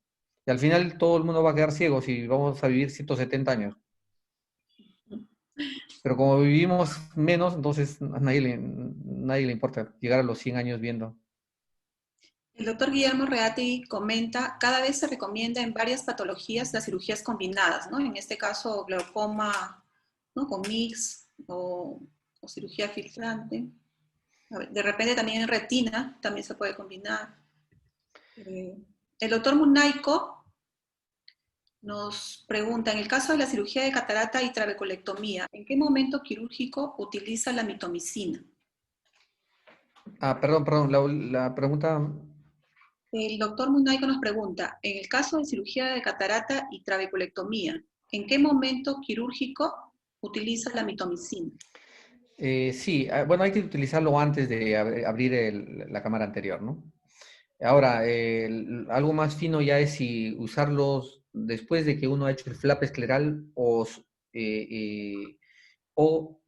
Y al final todo el mundo va a quedar ciego si vamos a vivir 170 años. Pero como vivimos menos, entonces a nadie le importa llegar a los 100 años viendo. el doctor Guillermo Reati comenta, cada vez se recomienda en varias patologías las cirugías combinadas, ¿no? En este caso, glaucoma, ¿no? Con mix o cirugía filtrante. A ver, de repente también en retina también se puede combinar. El doctor Munaico nos pregunta, en el caso de la cirugía de catarata y trabeculectomía, ¿en qué momento quirúrgico utiliza la mitomicina? Perdón, la pregunta... El doctor Munaico nos pregunta, en el caso de cirugía de catarata y trabeculectomía, ¿en qué momento quirúrgico utiliza la mitomicina? Sí, bueno, hay que utilizarlo antes de abrir la cámara anterior, ¿no? Ahora, algo más fino ya es si usarlos después de que uno ha hecho el flap escleral eh, eh, o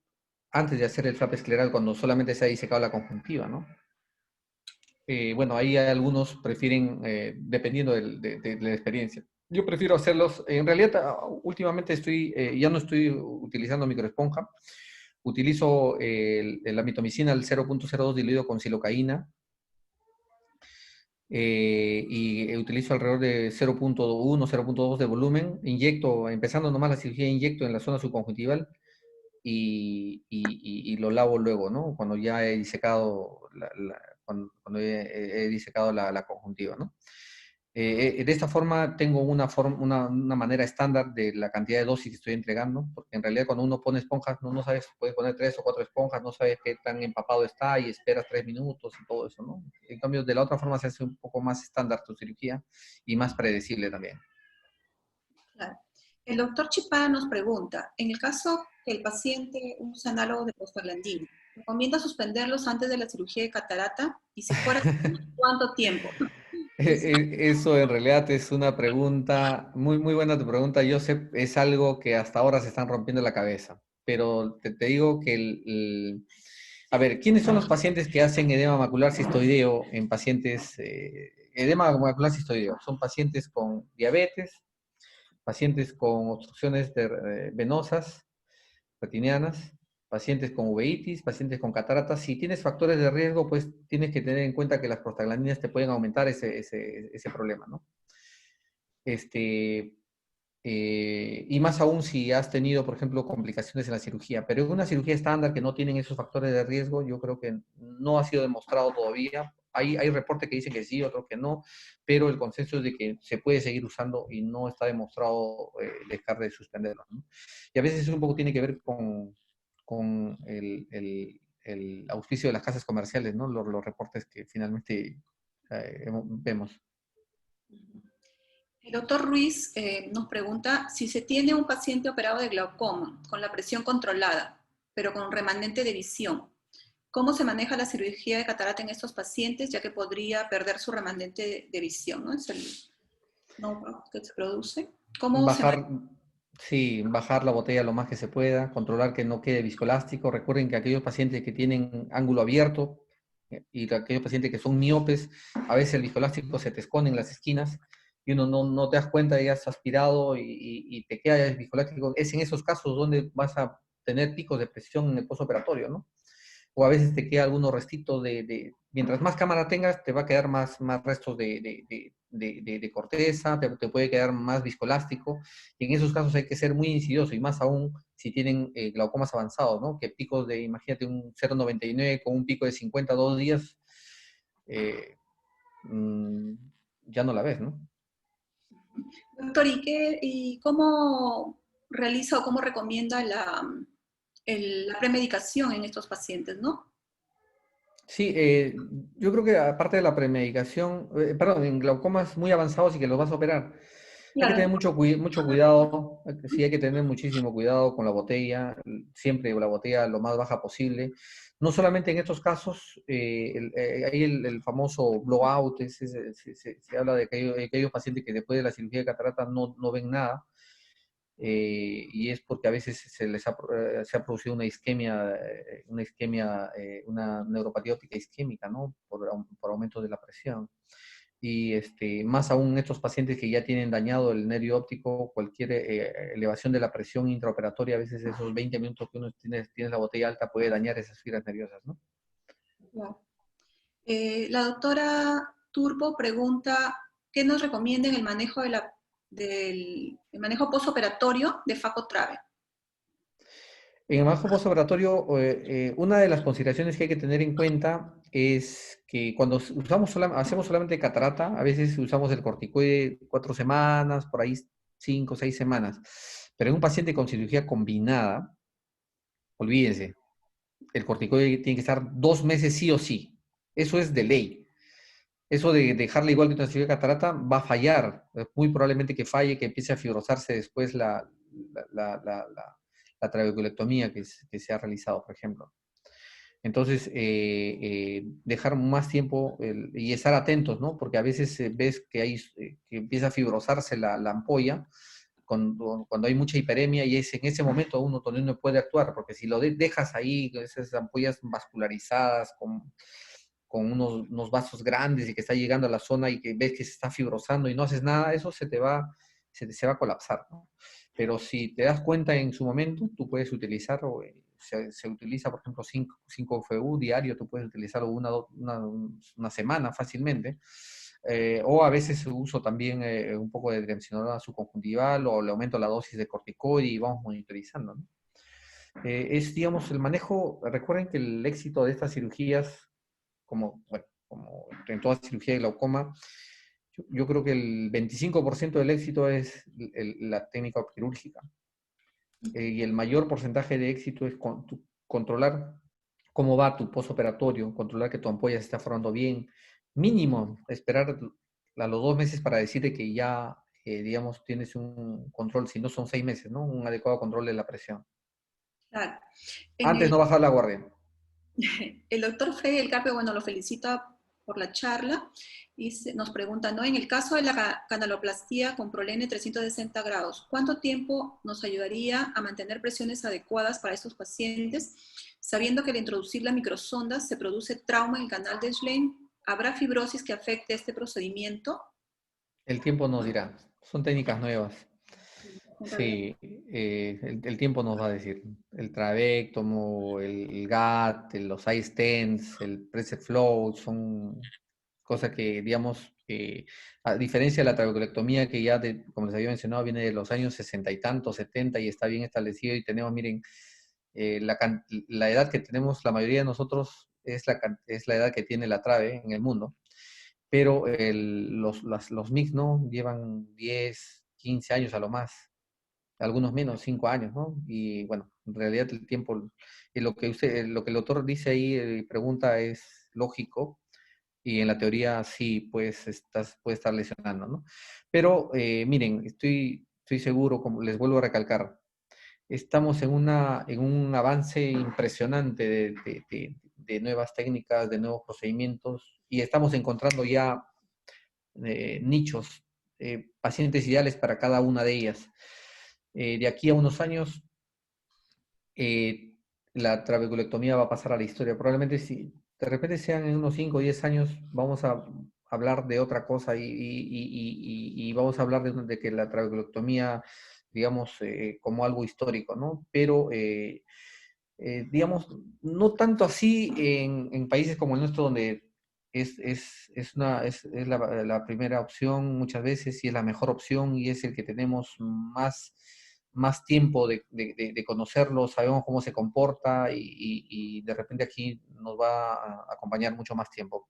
antes de hacer el flap escleral cuando solamente se ha disecado la conjuntiva, ¿no? Bueno, ahí algunos prefieren, dependiendo de la experiencia. Yo prefiero hacerlos, en realidad últimamente ya no estoy utilizando microesponja, utilizo la mitomicina al 0.02 diluido con silocaína, y utilizo alrededor de 0.1, 0.2 de volumen, inyecto, empezando nomás la cirugía, inyecto en la zona subconjuntival y lo lavo luego, ¿no? Cuando ya he disecado cuando he disecado la conjuntiva, ¿no? De esta forma tengo una manera estándar de la cantidad de dosis que estoy entregando, porque en realidad cuando uno pone esponjas, no sabes, puedes poner 3 o 4 esponjas, no sabes qué tan empapado está y esperas 3 minutos y todo eso, ¿no? En cambio, de la otra forma se hace un poco más estándar tu cirugía y más predecible también. Claro. El doctor Chipá nos pregunta, en el caso que el paciente usa análogos de prostaglandina, ¿recomienda suspenderlos antes de la cirugía de catarata? Y si fuera, ¿cuánto tiempo? Eso en realidad es una pregunta, muy, muy buena tu pregunta, Joseph, es algo que hasta ahora se están rompiendo la cabeza, pero te digo que a ver, ¿quiénes son los pacientes que hacen edema macular cistoideo en pacientes, edema macular cistoideo? Son pacientes con diabetes, pacientes con obstrucciones venosas, retinianas, pacientes con uveitis, pacientes con cataratas. Si tienes factores de riesgo, pues tienes que tener en cuenta que las prostaglandinas te pueden aumentar ese problema, ¿no? Y más aún si has tenido, por ejemplo, complicaciones en la cirugía. Pero en una cirugía estándar que no tienen esos factores de riesgo, yo creo que no ha sido demostrado todavía. Hay reportes que dicen que sí, otros que no, pero el consenso es de que se puede seguir usando y no está demostrado dejar de suspenderlo, ¿no? Y a veces un poco tiene que ver con el auspicio de las casas comerciales, ¿no? Los reportes que finalmente vemos. El doctor Ruiz nos pregunta si se tiene un paciente operado de glaucoma con la presión controlada, pero con remanente de visión. ¿Cómo se maneja la cirugía de catarata en estos pacientes, ya que podría perder su remanente de visión? ¿No? Es el know-how que se produce. ¿Cómo se maneja? Sí, bajar la botella lo más que se pueda, controlar que no quede viscoelástico. Recuerden que aquellos pacientes que tienen ángulo abierto y aquellos pacientes que son miopes, a veces el viscoelástico se te esconde en las esquinas y uno no te das cuenta, ya has aspirado y te queda el viscoelástico. Es en esos casos donde vas a tener picos de presión en el postoperatorio, ¿no? o a veces te queda algunos restitos mientras más cámara tengas, te va a quedar más restos de corteza, te puede quedar más viscoelástico, y en esos casos hay que ser muy insidioso, y más aún si tienen glaucomas avanzados, ¿no? Que picos imagínate un 0,99 con un pico de 52 días, eh, mm, ya no la ves, ¿no? Doctor, ¿y cómo realiza o cómo recomienda la premedicación en estos pacientes, no? Sí, yo creo que aparte de la premedicación, perdón, en glaucomas muy avanzados y que los vas a operar, hay que tener Claro. mucho cuidado, sí hay que tener muchísimo cuidado con la botella, siempre la botella lo más baja posible. No solamente en estos casos, hay el famoso blowout, se habla de aquellos pacientes que después de la cirugía de catarata no ven nada, y es porque a veces se ha producido una neuropatía óptica isquémica, ¿no? Por aumento de la presión. Y más aún estos pacientes que ya tienen dañado el nervio óptico, cualquier elevación de la presión intraoperatoria, a veces esos 20 minutos que uno tiene la botella alta puede dañar esas fibras nerviosas, ¿no? Claro. La doctora Turbo pregunta, ¿qué nos recomienda en el manejo el manejo postoperatorio de Facotrave? En el manejo postoperatorio, una de las consideraciones que hay que tener en cuenta es que cuando hacemos solamente catarata, a veces usamos el corticoide 4 semanas, por ahí 5 o 6 semanas. Pero en un paciente con cirugía combinada, olvídense, el corticoide tiene que estar 2 meses sí o sí. Eso es de ley. Eso de dejarle igual que una cirugía de catarata va a fallar. Muy probablemente que falle, que empiece a fibrosarse después la trabeculectomía que se ha realizado, por ejemplo. Entonces, dejar más tiempo y estar atentos, ¿no? Porque a veces ves que empieza a fibrosarse la ampolla cuando hay mucha hiperemia, y es en ese momento uno donde uno puede actuar, porque si lo dejas ahí, esas ampollas vascularizadas con unos vasos grandes y que está llegando a la zona y que ves que se está fibrosando y no haces nada, eso se va a colapsar, ¿no? Pero si te das cuenta en su momento, tú puedes utilizar, se utiliza, por ejemplo, 5 FU diario, tú puedes utilizarlo una semana fácilmente. O a veces uso también un poco de triamcinolona subconjuntival, o le aumento la dosis de corticoide y vamos monitorizando, ¿no? Digamos, el manejo. Recuerden que el éxito de estas cirugías, como en toda cirugía de glaucoma, yo creo que el 25% del éxito es la técnica quirúrgica, y el mayor porcentaje de éxito es controlar cómo va tu postoperatorio, controlar que tu ampolla se está formando bien, mínimo esperar a los 2 meses para decirte que ya, digamos, tienes un control, si no son 6 meses, ¿no? Un adecuado control de la presión. Claro. Antes no bajar la guardia. El doctor Freddy del Carpio, bueno, lo felicita por la charla y nos pregunta, ¿no? En el caso de la canaloplastía con Prolene 360 grados, ¿cuánto tiempo nos ayudaría a mantener presiones adecuadas para estos pacientes, sabiendo que al introducir la microsonda se produce trauma en el canal de Schlein? ¿Habrá fibrosis que afecte este procedimiento? El tiempo nos dirá. Son técnicas nuevas. Sí, el tiempo nos va a decir. El trabectomo, el GAT, los iStents, el Pressed Flow, son cosas que, digamos, a diferencia de la trabeculectomía, que ya, como les había mencionado, viene de los años 60 y tantos, 70, y está bien establecido, y tenemos, miren, la edad que tenemos, la mayoría de nosotros, es la edad que tiene la trave en el mundo, pero los MIGS, ¿no? Llevan 10, 15 años a lo más, algunos menos, 5 años, ¿no? Y bueno, en realidad el tiempo, lo que el doctor dice ahí, pregunta, es lógico, y en la teoría sí, pues puede estar lesionando, ¿no? Pero miren, estoy seguro, como les vuelvo a recalcar, estamos en un avance impresionante de nuevas técnicas, de nuevos procedimientos, y estamos encontrando ya nichos, pacientes ideales para cada una de ellas. De aquí a unos años, la trabeculectomía va a pasar a la historia. Probablemente, si de repente sean en unos 5 o 10 años, vamos a hablar de otra cosa, y vamos a hablar de que la trabeculectomía, digamos, como algo histórico, ¿no? Pero digamos, no tanto así en países como el nuestro, donde es la primera opción muchas veces y es la mejor opción y es el que tenemos más tiempo de conocerlo, sabemos cómo se comporta y de repente aquí nos va a acompañar mucho más tiempo.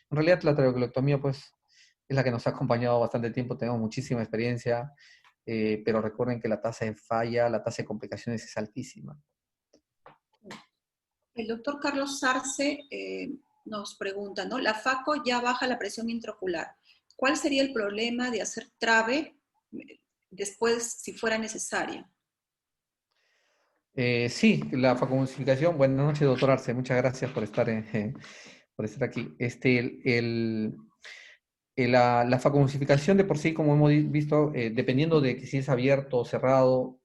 En realidad la trabeculectomía pues es la que nos ha acompañado bastante tiempo, tenemos muchísima experiencia, pero recuerden que la tasa de falla, la tasa de complicaciones es altísima. El doctor Carlos Sarce nos pregunta, ¿no? La FACO ya baja la presión intraocular. ¿Cuál sería el problema de hacer TRABE después si fuera necesaria? Sí, la facomulsificación. Buenas noches, doctor Arce. Muchas gracias por estar aquí. La facomulsificación de por sí, como hemos visto, dependiendo de que si es abierto o cerrado,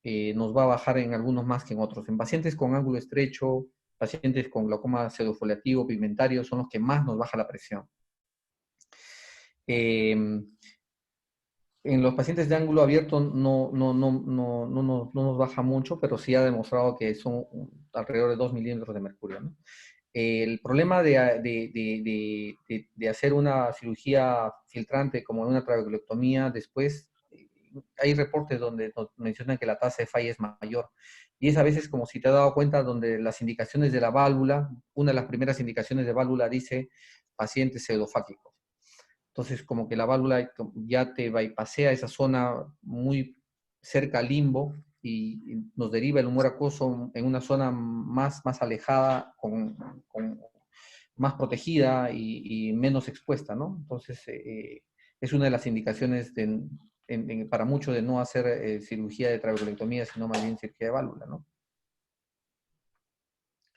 nos va a bajar en algunos más que en otros. En pacientes con ángulo estrecho, pacientes con glaucoma pseudofoliativo pigmentario, son los que más nos baja la presión. En los pacientes de ángulo abierto no nos baja mucho, pero sí ha demostrado que son alrededor de 2 milímetros de mercurio, ¿no? El problema de hacer una cirugía filtrante como una trabeculectomía después, hay reportes donde nos mencionan que la tasa de falla es mayor. Y es a veces como si te has dado cuenta donde las indicaciones de la válvula, una de las primeras indicaciones de válvula dice paciente pseudofáquico. Entonces, como que la válvula ya te bypassea esa zona muy cerca al limbo y nos deriva el humor acuoso en una zona más alejada, con más protegida y menos expuesta, ¿no? Entonces, es una de las indicaciones para muchos de no hacer cirugía de trabeculectomía, sino más bien cirugía de válvula, ¿no?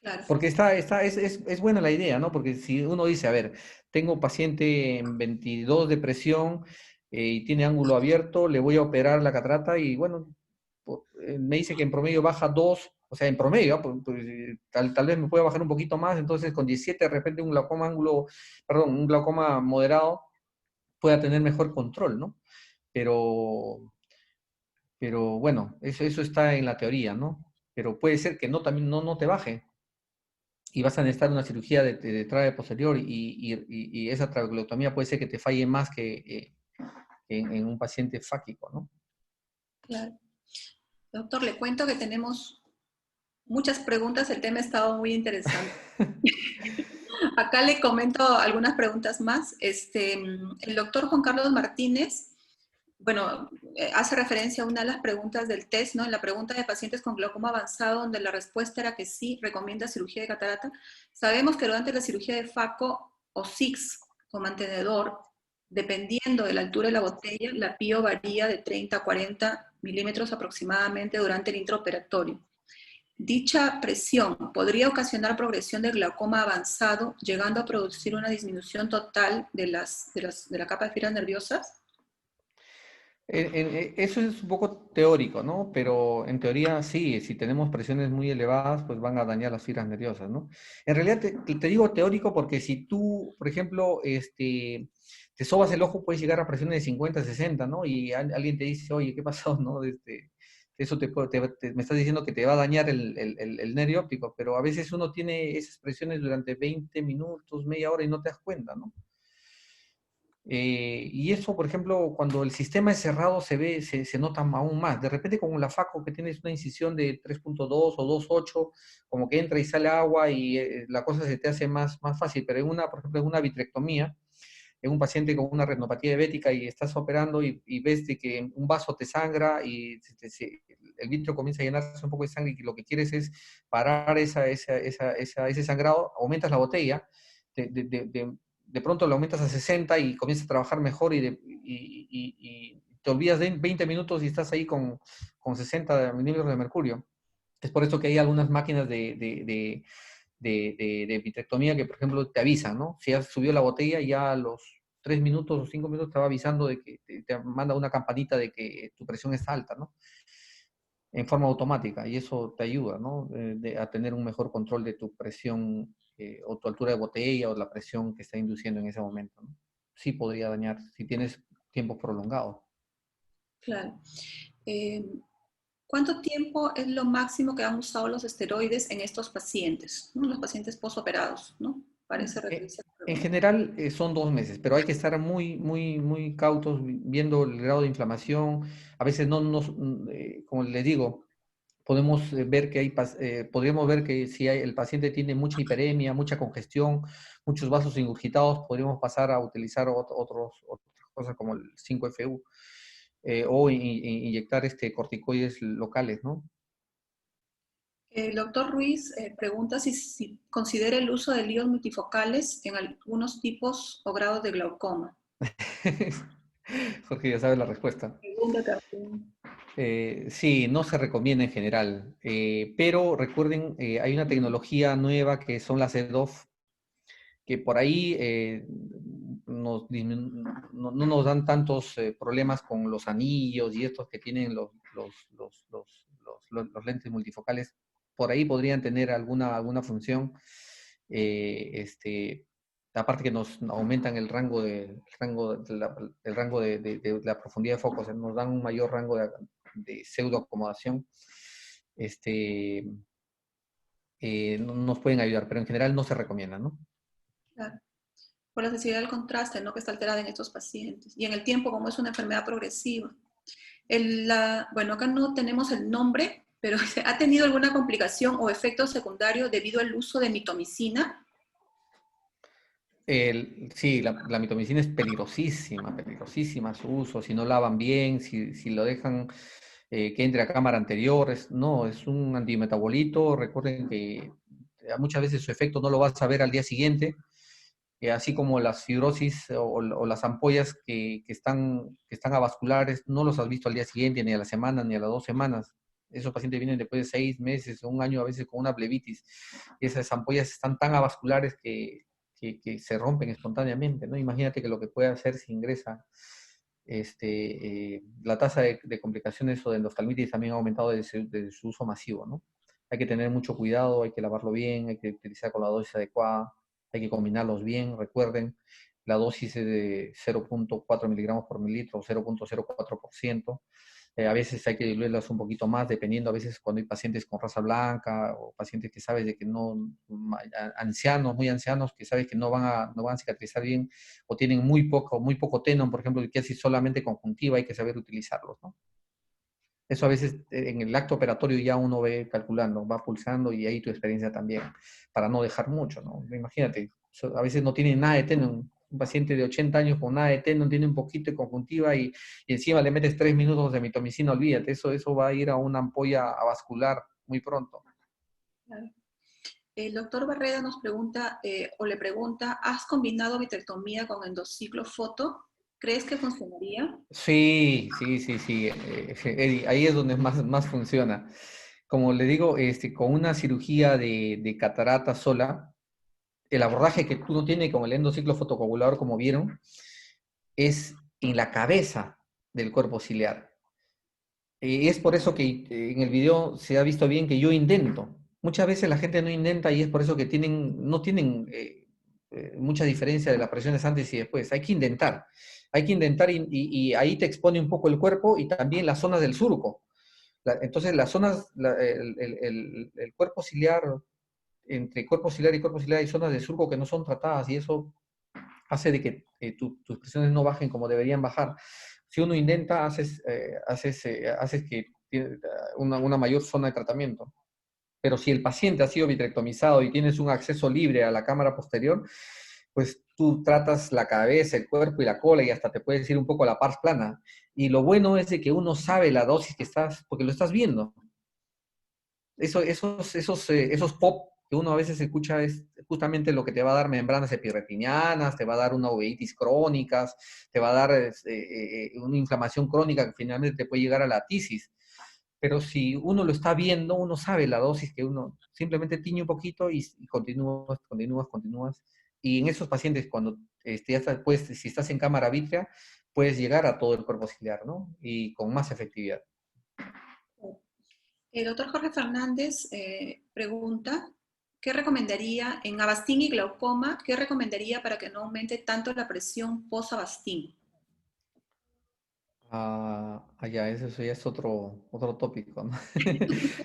Claro. Porque es buena la idea, ¿no? Porque si uno dice, a ver, tengo paciente en 22 de presión y tiene ángulo abierto, le voy a operar la catarata y bueno, me dice que en promedio baja 2, o sea, en promedio, tal vez me puede bajar un poquito más, entonces con 17 de repente un glaucoma moderado pueda tener mejor control, ¿no? Pero, pero bueno, eso está en la teoría, ¿no? Pero puede ser que también no te baje y vas a necesitar una cirugía de trabe posterior y esa trabeculectomía puede ser que te falle más que en un paciente fáquico, ¿no? Claro. Doctor, le cuento que tenemos muchas preguntas, el tema ha estado muy interesante. Acá le comento algunas preguntas más. El doctor Juan Carlos Martínez, bueno, hace referencia a una de las preguntas del test, ¿no? En la pregunta de pacientes con glaucoma avanzado, donde la respuesta era que sí, recomienda cirugía de catarata. Sabemos que durante la cirugía de FACO o SIX con mantenedor, dependiendo de la altura de la botella, la PIO varía de 30 a 40 milímetros aproximadamente durante el intraoperatorio. Dicha presión podría ocasionar progresión del glaucoma avanzado, llegando a producir una disminución total de la capa de fibras nerviosas. Eso es un poco teórico, ¿no? Pero en teoría sí, si tenemos presiones muy elevadas, pues van a dañar las fibras nerviosas, ¿no? En realidad te digo teórico porque si tú, por ejemplo, te sobas el ojo, puedes llegar a presiones de 50, 60, ¿no? Y alguien te dice, oye, ¿qué pasó, no? Eso me estás diciendo que te va a dañar el nervio óptico, pero a veces uno tiene esas presiones durante 20 minutos, media hora y no te das cuenta, ¿no? Y eso, por ejemplo, cuando el sistema es cerrado se nota aún más. De repente con la FACO que tienes una incisión de 3.2 o 2.8, como que entra y sale agua y la cosa se te hace más fácil. Pero por ejemplo, en una vitrectomía, en un paciente con una retinopatía diabética y estás operando y ves de que un vaso te sangra y el vitrio comienza a llenarse un poco de sangre y lo que quieres es parar ese sangrado, aumentas la botella, de pronto lo aumentas a 60 y comienzas a trabajar mejor y te olvidas de 20 minutos y estás ahí con 60 milímetros de mercurio. Es por eso que hay algunas máquinas de vitrectomía que, por ejemplo, te avisan, ¿no? Si ya subió la botella, ya a los 3 minutos o 5 minutos te va avisando de que te manda una campanita de que tu presión está alta, ¿no? En forma automática, y eso te ayuda, ¿no? A tener un mejor control de tu presión o tu altura de botella o la presión que está induciendo en ese momento, ¿no? Sí podría dañar si tienes tiempo prolongado. Claro. ¿Cuánto tiempo es lo máximo que han usado los esteroides en estos pacientes, ¿no? Los pacientes posoperados, ¿no? Parece referirse a la En pregunta. general son 2 meses, pero hay que estar muy cautos viendo el grado de inflamación. A veces como les digo, podemos ver que podríamos ver que si el paciente tiene mucha hiperemia, mucha congestión, muchos vasos ingurgitados, podríamos pasar a utilizar otras cosas como el 5-FU o inyectar corticoides locales, ¿no? El doctor Ruiz pregunta si considera el uso de líos multifocales en algunos tipos o grados de glaucoma. Jorge ya sabe la respuesta. Segunda también. Sí, no se recomienda en general, pero recuerden, hay una tecnología nueva que son las EDOF, que por ahí no nos dan tantos problemas con los anillos y estos que tienen los lentes multifocales. Por ahí podrían tener alguna función. Aparte que nos aumentan el rango de la profundidad de foco, o sea, nos dan un mayor rango de pseudoacomodación. Nos pueden ayudar, pero en general no se recomienda, ¿no? Claro. Por la sensibilidad del contraste, ¿no? Que está alterada en estos pacientes. Y en el tiempo, como es una enfermedad progresiva. Bueno, acá no tenemos el nombre, pero ¿ha tenido alguna complicación o efecto secundario debido al uso de mitomicina? Sí, la mitomicina es peligrosísima su uso, si no lavan bien, si lo dejan que entre a cámara anterior, no, es un antimetabolito. Recuerden que muchas veces su efecto no lo vas a ver al día siguiente, así como las fibrosis o las ampollas que están avasculares, no los has visto al día siguiente, ni a la semana, ni a las 2 semanas. Esos pacientes vienen después de 6 meses o un año, a veces con una plebitis. Esas ampollas están tan avasculares que se rompen espontáneamente, ¿no? Imagínate que lo que puede hacer si ingresa. La tasa de complicaciones o de endoftalmitis también ha aumentado desde su uso masivo, ¿no? Hay que tener mucho cuidado, hay que lavarlo bien, hay que utilizar con la dosis adecuada, hay que combinarlos bien. Recuerden, la dosis es de 0.4 miligramos por mililitro o 0.04%. A veces hay que diluirlas un poquito más, dependiendo, a veces cuando hay pacientes con raza blanca o pacientes que sabes de que no, ancianos, muy ancianos, que sabes que no van a cicatrizar bien o tienen muy poco tenón, por ejemplo, que es solamente conjuntiva, hay que saber utilizarlos, ¿no? Eso a veces en el acto operatorio ya uno ve calculando, va pulsando y ahí tu experiencia también, para no dejar mucho, ¿no? Imagínate, a veces no tiene nada de tenón. Un paciente de 80 años con nada de tenón tiene un poquito de conjuntiva y encima le metes 3 minutos de mitomicina, olvídate, eso va a ir a una ampolla avascular muy pronto. Claro. El doctor Barreda nos pregunta, o le pregunta, ¿has combinado vitrectomía con endociclofoto? ¿Crees que funcionaría? Sí. Eddie, ahí es donde más funciona. Como le digo, con una cirugía de catarata sola, el abordaje que uno tiene con el endociclo fotocoagulador, como vieron, es en la cabeza del cuerpo ciliar. Es por eso que en el video se ha visto bien que yo indento. Muchas veces la gente no indenta y es por eso que no tienen mucha diferencia de las presiones antes y después. Hay que indentar. Hay que indentar y ahí te expone un poco el cuerpo y también las zonas del surco. Entonces, las zonas, el cuerpo ciliar, entre cuerpo ciliar y cuerpo ciliar hay zonas de surco que no son tratadas y eso hace de que tus presiones no bajen como deberían bajar. Si uno intenta, haces que una mayor zona de tratamiento. Pero si el paciente ha sido vitrectomizado y tienes un acceso libre a la cámara posterior, pues tú tratas la cabeza, el cuerpo y la cola y hasta te puedes ir un poco a la pars plana. Y lo bueno es de que uno sabe la dosis que estás, porque lo estás viendo. Esos pop que uno a veces escucha es justamente lo que te va a dar membranas epirretinianas, te va a dar una uveitis crónicas, te va a dar una inflamación crónica que finalmente te puede llegar a la tisis. Pero si uno lo está viendo, uno sabe la dosis que uno simplemente tiñe un poquito y continúas. Y en esos pacientes, cuando ya estás, pues, si estás en cámara vítrea, puedes llegar a todo el cuerpo ciliar, ¿no? Y con más efectividad. El doctor Jorge Fernández pregunta, ¿qué recomendaría en Avastin y glaucoma? ¿Qué recomendaría para que no aumente tanto la presión post-Avastin? Ya, eso ya es otro tópico, ¿no?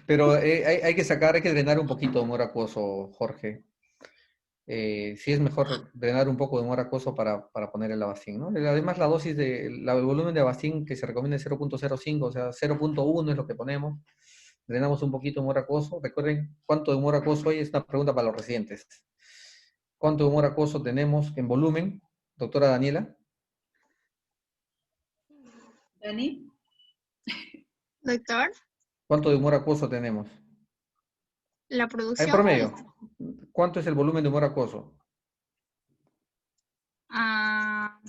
Pero hay que drenar un poquito de humor acuoso, Jorge. Sí es mejor drenar un poco de humor acuoso para poner el Avastin, ¿no? Además, el volumen de Avastin que se recomienda es 0.05, o sea, 0.1 es lo que ponemos. Drenamos un poquito de humor acuoso. Recuerden, ¿cuánto de humor acuoso hay? Es una pregunta para los residentes. ¿Cuánto de humor acuoso tenemos en volumen, doctora Daniela? Dani, Doctor, ¿Cuánto de humor acuoso tenemos? la En producción, promedio, ¿cuánto es el volumen de humor acuoso? ah,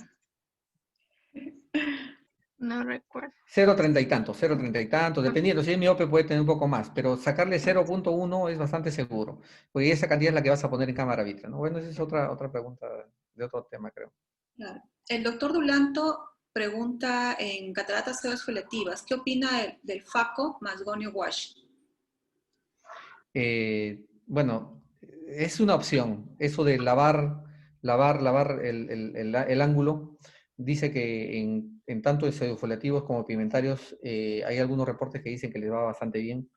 no recuerdo. 0.30 y tanto, 0.30 y tanto, dependiendo, si es miope puede tener un poco más, pero sacarle 0.1 es bastante seguro, porque esa cantidad es la que vas a poner en cámara vitral, ¿no? Bueno, esa es otra pregunta de otro tema, creo. claro. El doctor Dulanto pregunta en cataratas seroesfoliativas, ¿qué opina del FACO más gonio wash? Bueno, es una opción, eso de lavar el ángulo. Dice que en tanto de pseudofoliativos como pigmentarios hay algunos reportes que dicen que les va bastante bien,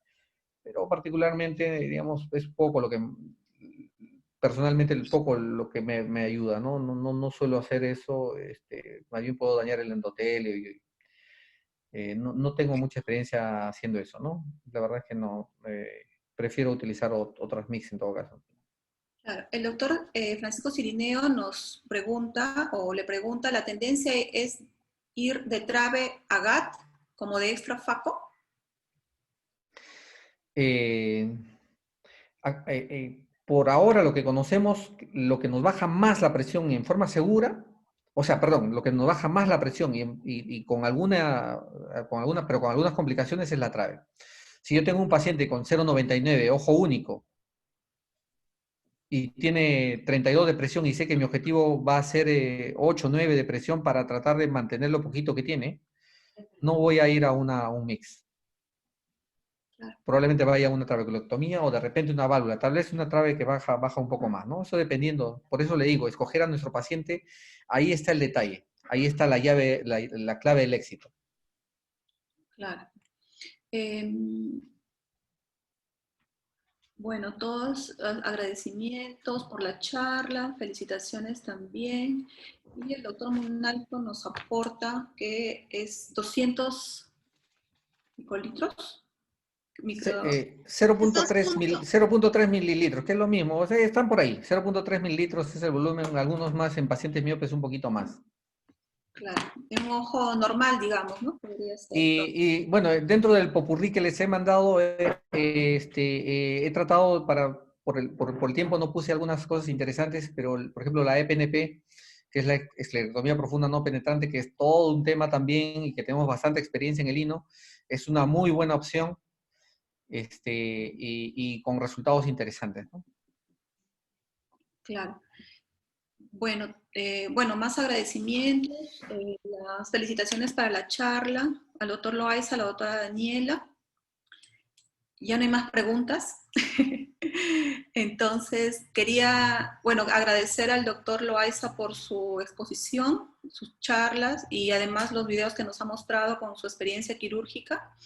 pero particularmente, digamos, es poco lo que, personalmente, poco lo que me ayuda, ¿no? No suelo hacer eso, más bien puedo dañar el endotelio y no tengo mucha experiencia haciendo eso, ¿no? La verdad es que no, prefiero utilizar otras mix en todo caso. Claro. El doctor Francisco Cirineo nos pregunta, o le pregunta, ¿la tendencia es ir de trave a GAT como de extra FACO? Eh, por ahora lo que conocemos, lo que nos baja más la presión en forma segura, o sea, perdón, lo que nos baja más la presión y con pero con algunas complicaciones es la trave. Si yo tengo un paciente con 0,99, ojo único, y tiene 32 de presión y sé que mi objetivo va a ser 8 o 9 de presión para tratar de mantener lo poquito que tiene, no voy a ir a un mix. Claro. Probablemente vaya a una trabeculectomía o de repente una válvula, tal vez una trave que baja un poco más, ¿no? Eso dependiendo, por eso le digo, escoger a nuestro paciente, ahí está el detalle, ahí está la llave, la clave del éxito. Claro. Bueno, todos agradecimientos por la charla, felicitaciones también. Y el doctor Monalto nos aporta que es 200 microlitros. 0.3 mililitros, que es lo mismo, o sea, están por ahí, 0.3 mililitros es el volumen, algunos más en pacientes miopes un poquito más. Claro, en un ojo normal, digamos, ¿no? Podría ser. Y bueno, dentro del popurrí que les he mandado, he tratado por el tiempo no puse algunas cosas interesantes, pero por ejemplo la EPNP, que es la esclerotomía profunda no penetrante, que es todo un tema también y que tenemos bastante experiencia en el INO, es una muy buena opción y con resultados interesantes, ¿no? Claro. Bueno, más agradecimientos, las felicitaciones para la charla, al doctor Loaiza, a la doctora Daniela. Ya no hay más preguntas. Entonces, quería, agradecer al doctor Loaiza por su exposición, sus charlas y además los videos que nos ha mostrado con su experiencia quirúrgica.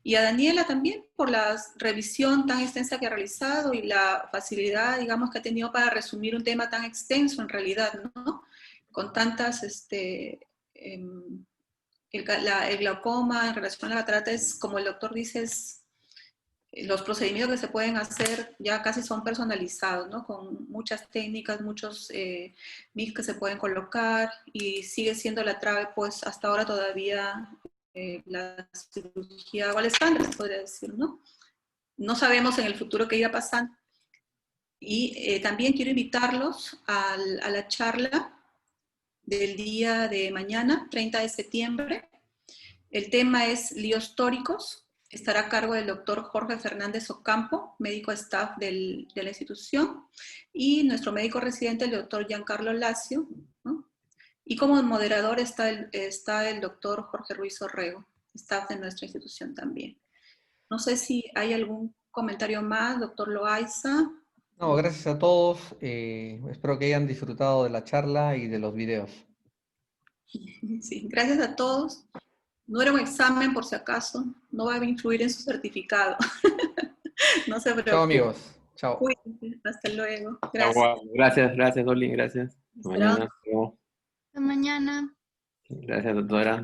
Y a Daniela también por la revisión tan extensa que ha realizado y la facilidad, digamos, que ha tenido para resumir un tema tan extenso en realidad, ¿no? Con tantas, el glaucoma en relación a la catarata es, como el doctor dice, los procedimientos que se pueden hacer ya casi son personalizados, ¿no? Con muchas técnicas, muchos mix que se pueden colocar y sigue siendo la trave, pues hasta ahora todavía la cirugía o el estándar, se podría decir, ¿no? No sabemos en el futuro qué irá pasando. Y también quiero invitarlos a la charla del día de mañana, 30 de septiembre. El tema es líos tóricos. Estará a cargo del doctor Jorge Fernández Ocampo, médico staff de la institución, y nuestro médico residente, el doctor Giancarlo Lacio, ¿no? Y como moderador está el doctor Jorge Ruiz Orrego, staff de nuestra institución también. No sé si hay algún comentario más, doctor Loaiza. No, gracias a todos, espero que hayan disfrutado de la charla y de los videos. Sí, gracias a todos. No era un examen, por si acaso. No va a influir en su certificado. No se preocupen. Chao, amigos. Chao. Cuídense. Hasta luego. Chao, Gracias. gracias, Dolly, gracias. Hasta mañana. Hasta mañana. Gracias, doctora.